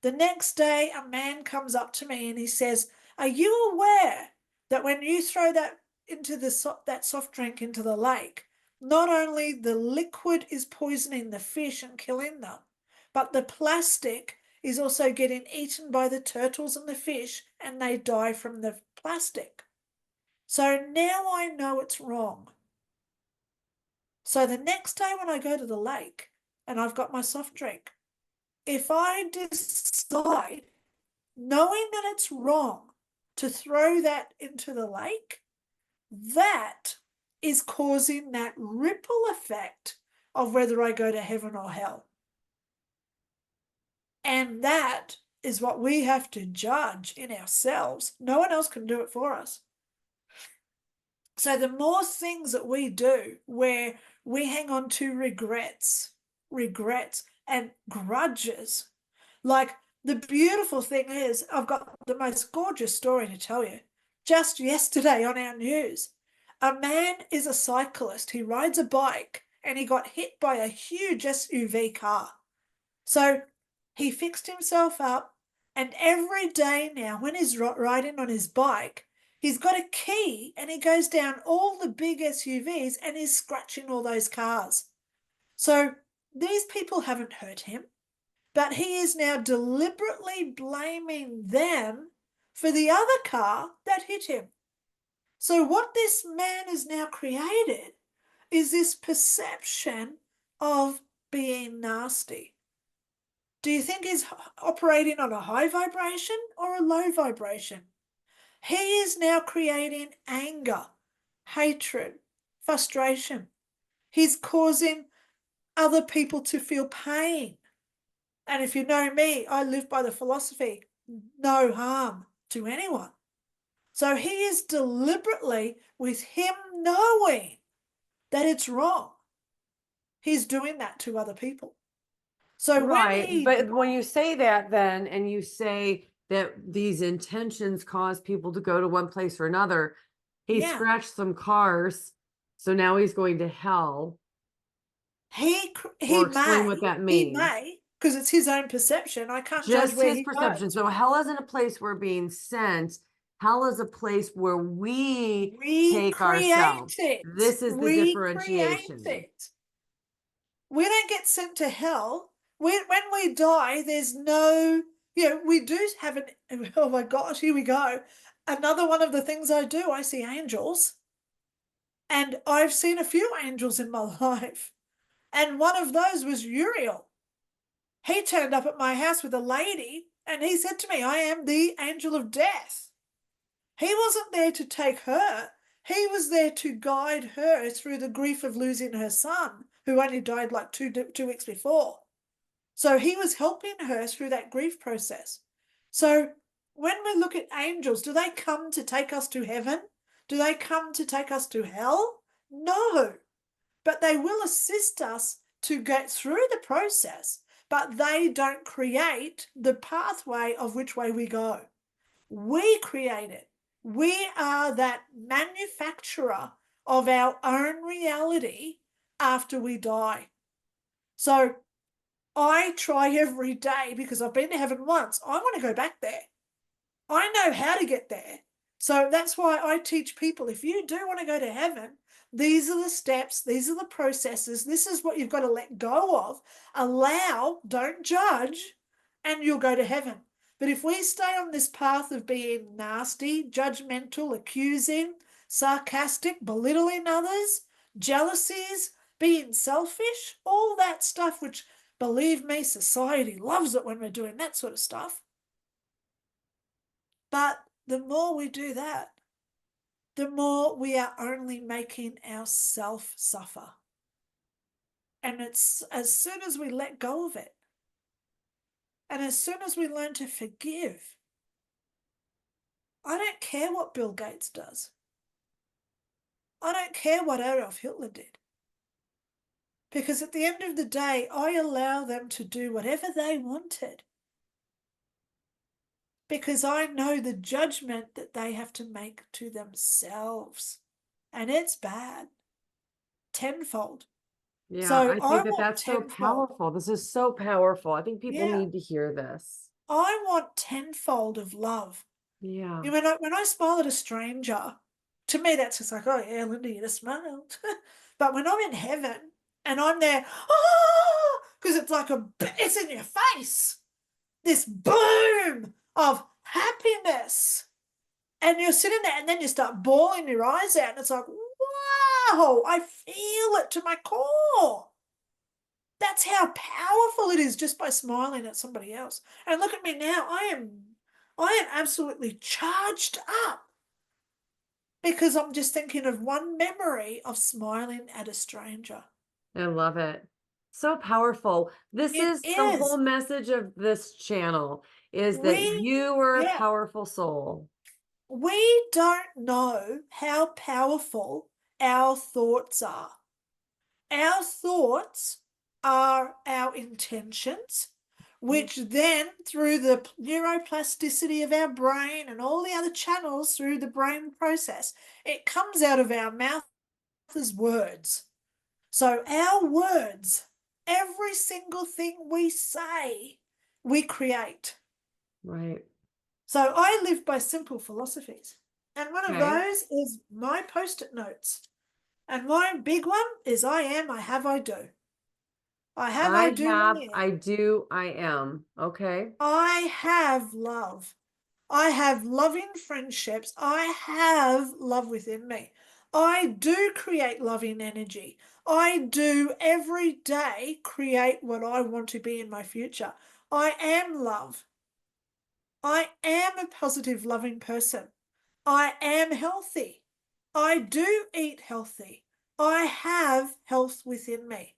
The next day, a man comes up to me and he says, are you aware that when you throw that into that soft drink into the lake, not only the liquid is poisoning the fish and killing them, but the plastic is also getting eaten by the turtles and the fish and they die from the plastic. So now I know it's wrong. So the next day when I go to the lake and I've got my soft drink, if I decide, knowing that it's wrong, to throw that into the lake, that is causing that ripple effect of whether I go to heaven or hell. And that is what we have to judge in ourselves. No one else can do it for us. So the more things that we do where we hang on to regrets and grudges, like the beautiful thing is, I've got the most gorgeous story to tell you. Just yesterday on our news, a man is a cyclist. He rides a bike and he got hit by a huge SUV car. So he fixed himself up, and every day now, when he's riding on his bike, he's got a key and he goes down all the big SUVs and he's scratching all those cars. So these people haven't hurt him, but he is now deliberately blaming them for the other car that hit him. So what this man has now created is this perception of being nasty. Do you think he's operating on a high vibration or a low vibration? He is now creating anger, hatred, frustration. He's causing other people to feel pain. And if you know me, I live by the philosophy, no harm to anyone. So he is deliberately, with him knowing that it's wrong, he's doing that to other people. So when Right. But when you say that then, and you say that these intentions cause people to go to one place or another, he yeah, scratched some cars, so now he's going to hell. he Or explain what that means. may, because it's his own perception. I can't judge Just where his he perception. goes. So hell isn't a place we're being sent. Hell is a place where we take Recreate ourselves. it. This is the Recreate differentiation. it. We don't get sent to hell. When we die, there's no, we do have an, oh my gosh, here we go. Another one of the things I do, I see angels. And I've seen a few angels in my life. And one of those was Uriel. He turned up at my house with a lady and he said to me, I am the angel of death. He wasn't there to take her. He was there to guide her through the grief of losing her son, who only died like two weeks before. So he was helping her through that grief process. So when we look at angels, do they come to take us to heaven? Do they come to take us to hell? No, but they will assist us to get through the process, but they don't create the pathway of which way we go. We create it. We are that manufacturer of our own reality after we die. So I try every day, because I've been to heaven once. I want to go back there. I know how to get there. So that's why I teach people, if you do want to go to heaven, these are the steps, these are the processes, this is what you've got to let go of. Allow, don't judge, and you'll go to heaven. But if we stay on this path of being nasty, judgmental, accusing, sarcastic, belittling others, jealousies, being selfish, all that stuff, which, believe me, society loves it when we're doing that sort of stuff. But the more we do that, the more we are only making ourselves suffer. And it's as soon as we let go of it, and as soon as we learn to forgive, I don't care what Bill Gates does. I don't care what Adolf Hitler did. Because at the end of the day, I allow them to do whatever they wanted. Because I know the judgment that they have to make to themselves. And it's bad, tenfold. Yeah, So I I think that want that's so tenfold. powerful. This is so powerful. I think people Yeah, need to hear this. I want tenfold of love. Yeah. You know, when I smile at a stranger, to me that's just like, oh yeah, Linda, you just smiled. But when I'm in heaven and I'm there, oh, because it's like it's in your face, this boom of happiness. And you're sitting there and then you start bawling your eyes out. And it's like, wow, I feel it to my core. That's how powerful it is just by smiling at somebody else. And look at me now. I am absolutely charged up because I'm just thinking of one memory of smiling at a stranger. I love it. So powerful. This It is the whole is. message of this channel is that We, you are a yeah, powerful soul. we don't know how powerful our thoughts are. Our thoughts are our intentions, which then, through the neuroplasticity of our brain and all the other channels through the brain process, it comes out of our mouth as words. So, our words, every single thing we say, we create. Right. So, I live by simple philosophies. And one of Okay. those is my post it notes. And my big one is I am, I have, I do. I have, I I do, have, I am. I do, I am. Okay. I have love. I have loving friendships. I have love within me. I do create loving energy. I do every day create what I want to be in my future. I am love. I am a positive, loving person. I am healthy. I do eat healthy. I have health within me.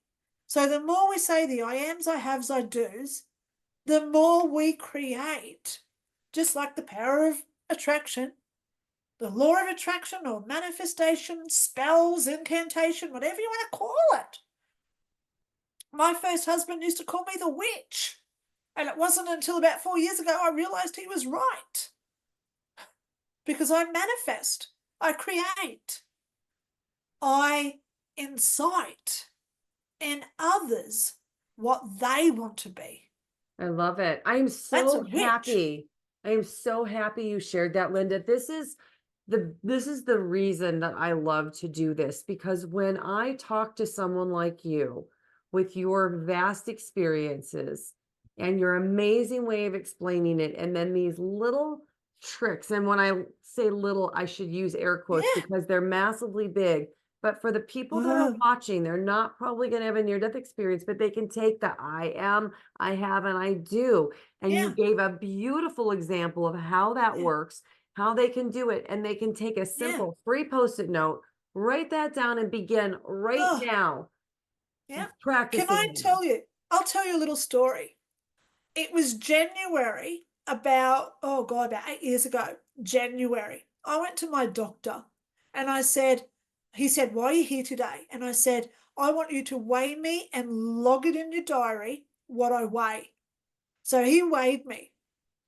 So the more we say the I ams, I haves, I do's, the more we create. Just like the power of attraction, the law of attraction or manifestation, spells, incantation, whatever you want to call it. My first husband used to call me the witch. And it wasn't until about 4 years ago I realized he was right. Because I manifest, I create, I incite in others what they want to be. I love it. I am That's so a witch. happy. I am so happy you shared that, Lynda. This is the reason that I love to do this, because when I talk to someone like you with your vast experiences and your amazing way of explaining it, and then these little tricks, and when I say little, I should use air quotes Yeah. because they're massively big. But for the people that are watching, they're not probably going to have a near death experience, but they can take the I am, I have, and I do. And you Yeah. gave a beautiful example of how that Yeah. works, how they can do it. And they can take a Yeah. simple free post-it note, write that down, and begin right Oh, now yeah. Can I practicing that. tell you? I'll tell you a little story. It was January, about, oh God, about 8 years ago, January. I went to my doctor and I said, he said, why are you here today? And I said, I want you to weigh me and log it in your diary what I weigh. So he weighed me.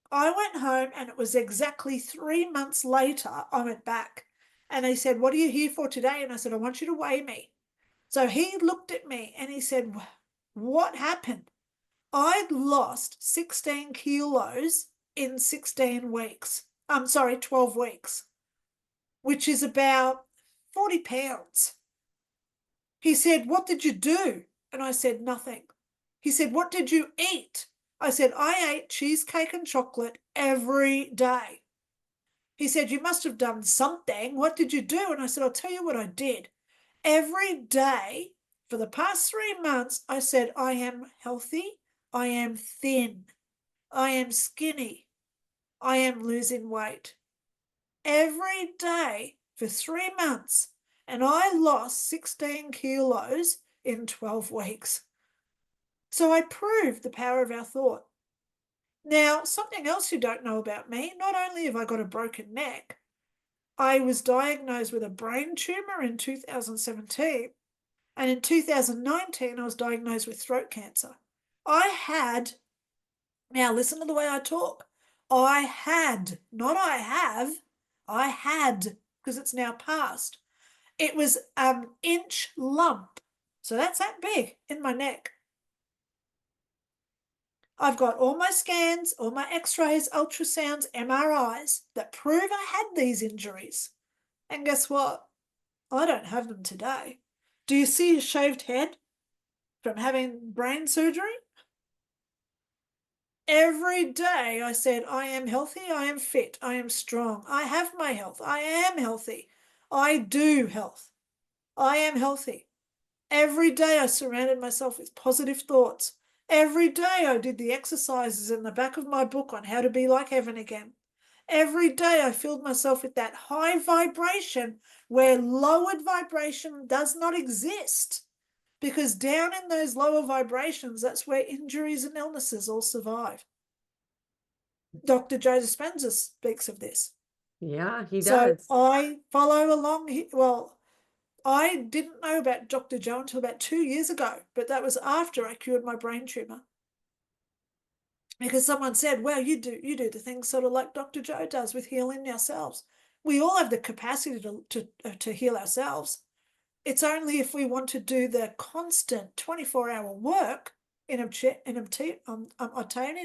I went home and it was exactly 3 months later, I went back and he said, what are you here for today? And I said, I want you to weigh me. So he looked at me and he said, what happened? I'd lost 16 kilos in 16 weeks. I'm sorry, 12 weeks, which is about 40 pounds. He said, what did you do? And I said, nothing. He said, what did you eat? I said, I ate cheesecake and chocolate every day. He said, you must have done something. What did you do? And I said, I'll tell you what I did. Every day for the past 3 months, I said, I am healthy. I am thin. I am skinny. I am losing weight. Every day for 3 months. And I lost 16 kilos in 12 weeks. So I proved the power of our thought. Now, something else you don't know about me, not only have I got a broken neck, I was diagnosed with a brain tumor in 2017. And in 2019, I was diagnosed with throat cancer. Now listen to the way I talk. Not I have, I had, because it's now past. It was an inch lump. So that's that big in my neck. I've got all my scans, all my x-rays, ultrasounds, MRIs that prove I had these injuries. And guess what? I don't have them today. Do you see a shaved head from having brain surgery? Every day I said, I am healthy, I am fit, I am strong, I have my health, I am healthy, I do health, I am healthy. Every day I surrounded myself with positive thoughts. Every day I did the exercises in the back of my book on how to be like heaven again. Every day I filled myself with that high vibration where lowered vibration does not exist. Because down in those lower vibrations, that's where injuries and illnesses all survive. Dr. Joe Dispenza speaks of this. Yeah, he So does. I follow along. Well, I didn't know about Dr. Joe until about 2 years ago, but that was after I cured my brain tumor. Because someone said, well, you do the things sort of like Dr. Joe does with healing ourselves. We all have the capacity to heal ourselves. It's only if we want to do the constant 24-hour work in obtaining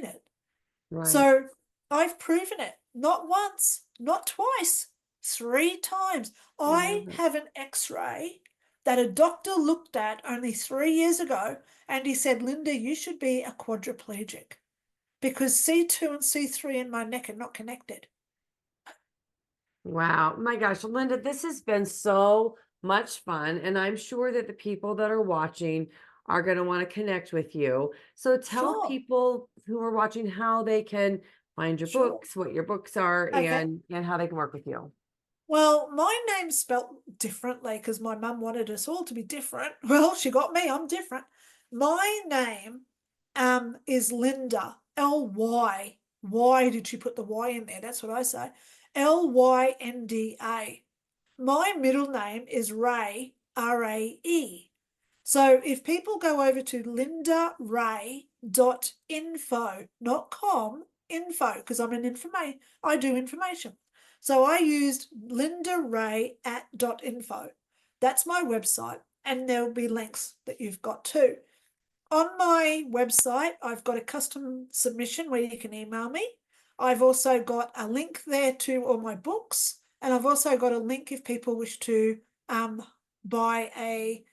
it. Right. So I've proven it, not once, not twice, 3 times. I love I it. have an x-ray that a doctor looked at only 3 years ago, and he said, Lynda, you should be a quadriplegic because C2 and C3 in my neck are not connected. Wow. My gosh, Lynda, this has been so much fun. And I'm sure that the people that are watching are going to want to connect with you. So tell Sure, people who are watching how they can find your sure. books, what your books are, Okay. and how they can work with you. Well, my name's spelt differently because my mum wanted us all to be different. Well, she got me, I'm different. My name is Lynda, L-Y. Why did she put the Y in there? That's what I say. Lynda. My middle name is Ray, R-A-E. So if people go over to lindaray.info, not com, info, because I do information. So I used lindaray@info. That's my website, and there'll be links that you've got too. On my website, I've got a custom submission where you can email me. I've also got a link there to all my books, and I've also got a link if people wish to buy a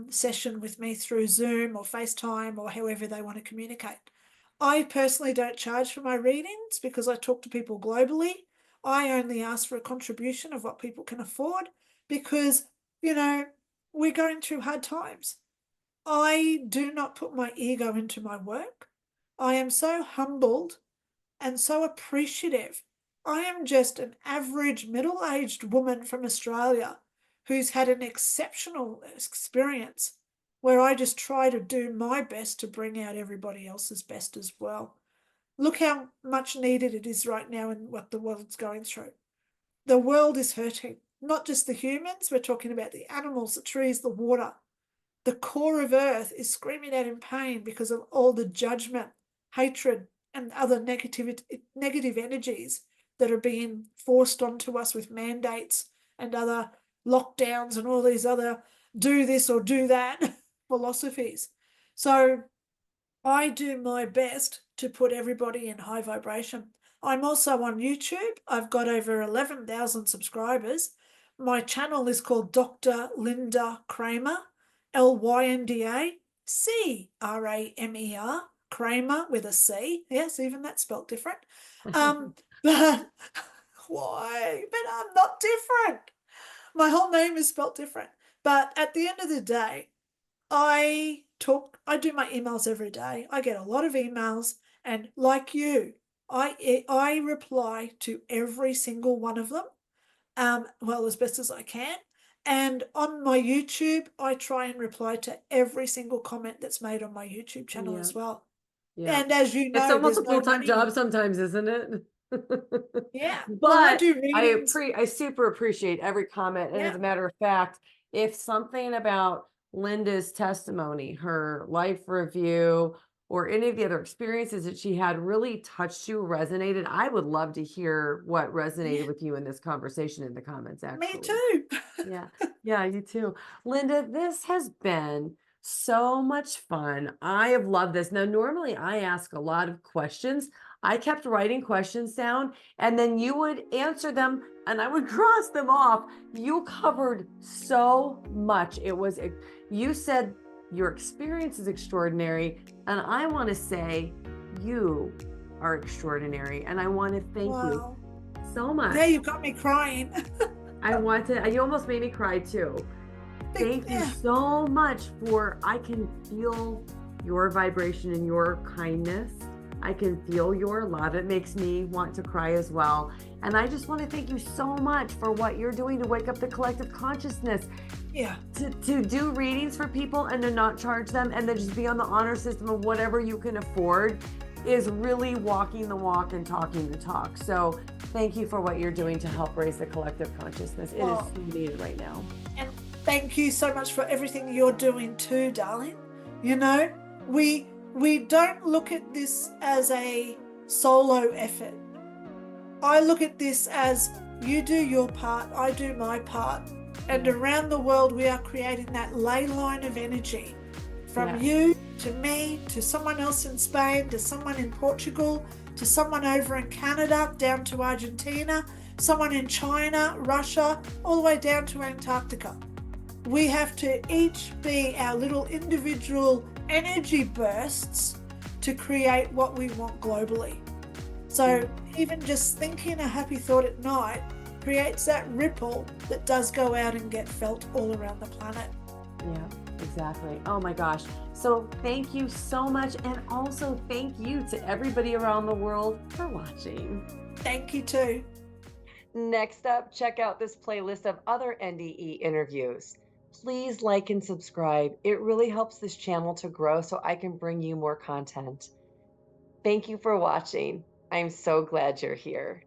session with me through Zoom or FaceTime or however they want to communicate. I personally don't charge for my readings because I talk to people globally. I only ask for a contribution of what people can afford because, you know, we're going through hard times. I do not put my ego into my work. I am so humbled and so appreciative. I am just an average middle aged woman from Australia who's had an exceptional experience where I just try to do my best to bring out everybody else's best as well. Look how much needed it is right now in what the world's going through. The world is hurting, not just the humans, we're talking about the animals, the trees, the water. The core of Earth is screaming out in pain because of all the judgment, hatred, and other negative energies that are being forced onto us with mandates and other lockdowns and all these other do this or do that philosophies. So I do my best to put everybody in high vibration. I'm also on YouTube. I've got over 11,000 subscribers. My channel is called Dr. Lynda Cramer, Lynda Cramer with a C. Yes, even that's spelled different. But why? But I'm not different. My whole name is spelled different. But at the end of the day, I do my emails every day. I get a lot of emails, and like you, I reply to every single one of them, well, as best as I can. And on my YouTube, I try and reply to every single comment that's made on my YouTube channel Yeah. as well. Yeah. And as you It's know, almost there's a no full-time job money. sometimes, isn't it? Yeah. Well, I But do readings. I super appreciate every comment. And as Yeah. a matter of fact, if something about Lynda's testimony, her life review, or any of the other experiences that she had really touched you, resonated, I would love to hear what resonated Yeah, with you in this conversation in the comments, me actually. too. Yeah. Yeah, you too. Lynda, this has been so much fun. I have loved this. Now, normally I ask a lot of questions. I kept writing questions down and then you would answer them and I would cross them off. You covered so much. You said your experience is extraordinary. And I want to say you are extraordinary. And I want to thank you Wow. so Now much. you've got me crying. You almost made me cry too. Thank you Yeah. so much I can feel your vibration and your kindness. I can feel your love. It makes me want to cry as well. And I just want to thank you so much for what you're doing to wake up the collective consciousness, Yeah. to do readings for people and to not charge them and then just be on the honor system of whatever you can afford is really walking the walk and talking the talk. So thank you for what you're doing to help raise the collective consciousness. It is Well, so needed right now. and thank you so much for everything you're doing too, darling. You know, we don't look at this as a solo effort. I look at this as you do your part, I do my part. And around the world, we are creating that ley line of energy from Yeah. you to me to someone else in Spain to someone in Portugal to someone over in Canada down to Argentina, someone in China, Russia, all the way down to Antarctica. We have to each be our little individual energy bursts to create what we want globally. So even just thinking a happy thought at night creates that ripple that does go out and get felt all around the planet. Yeah, exactly. Oh my gosh. So thank you so much. And also thank you to everybody around the world for watching. Thank you too. Next up, check out this playlist of other NDE interviews. Please like and subscribe. It really helps this channel to grow so I can bring you more content. Thank you for watching. I'm so glad you're here.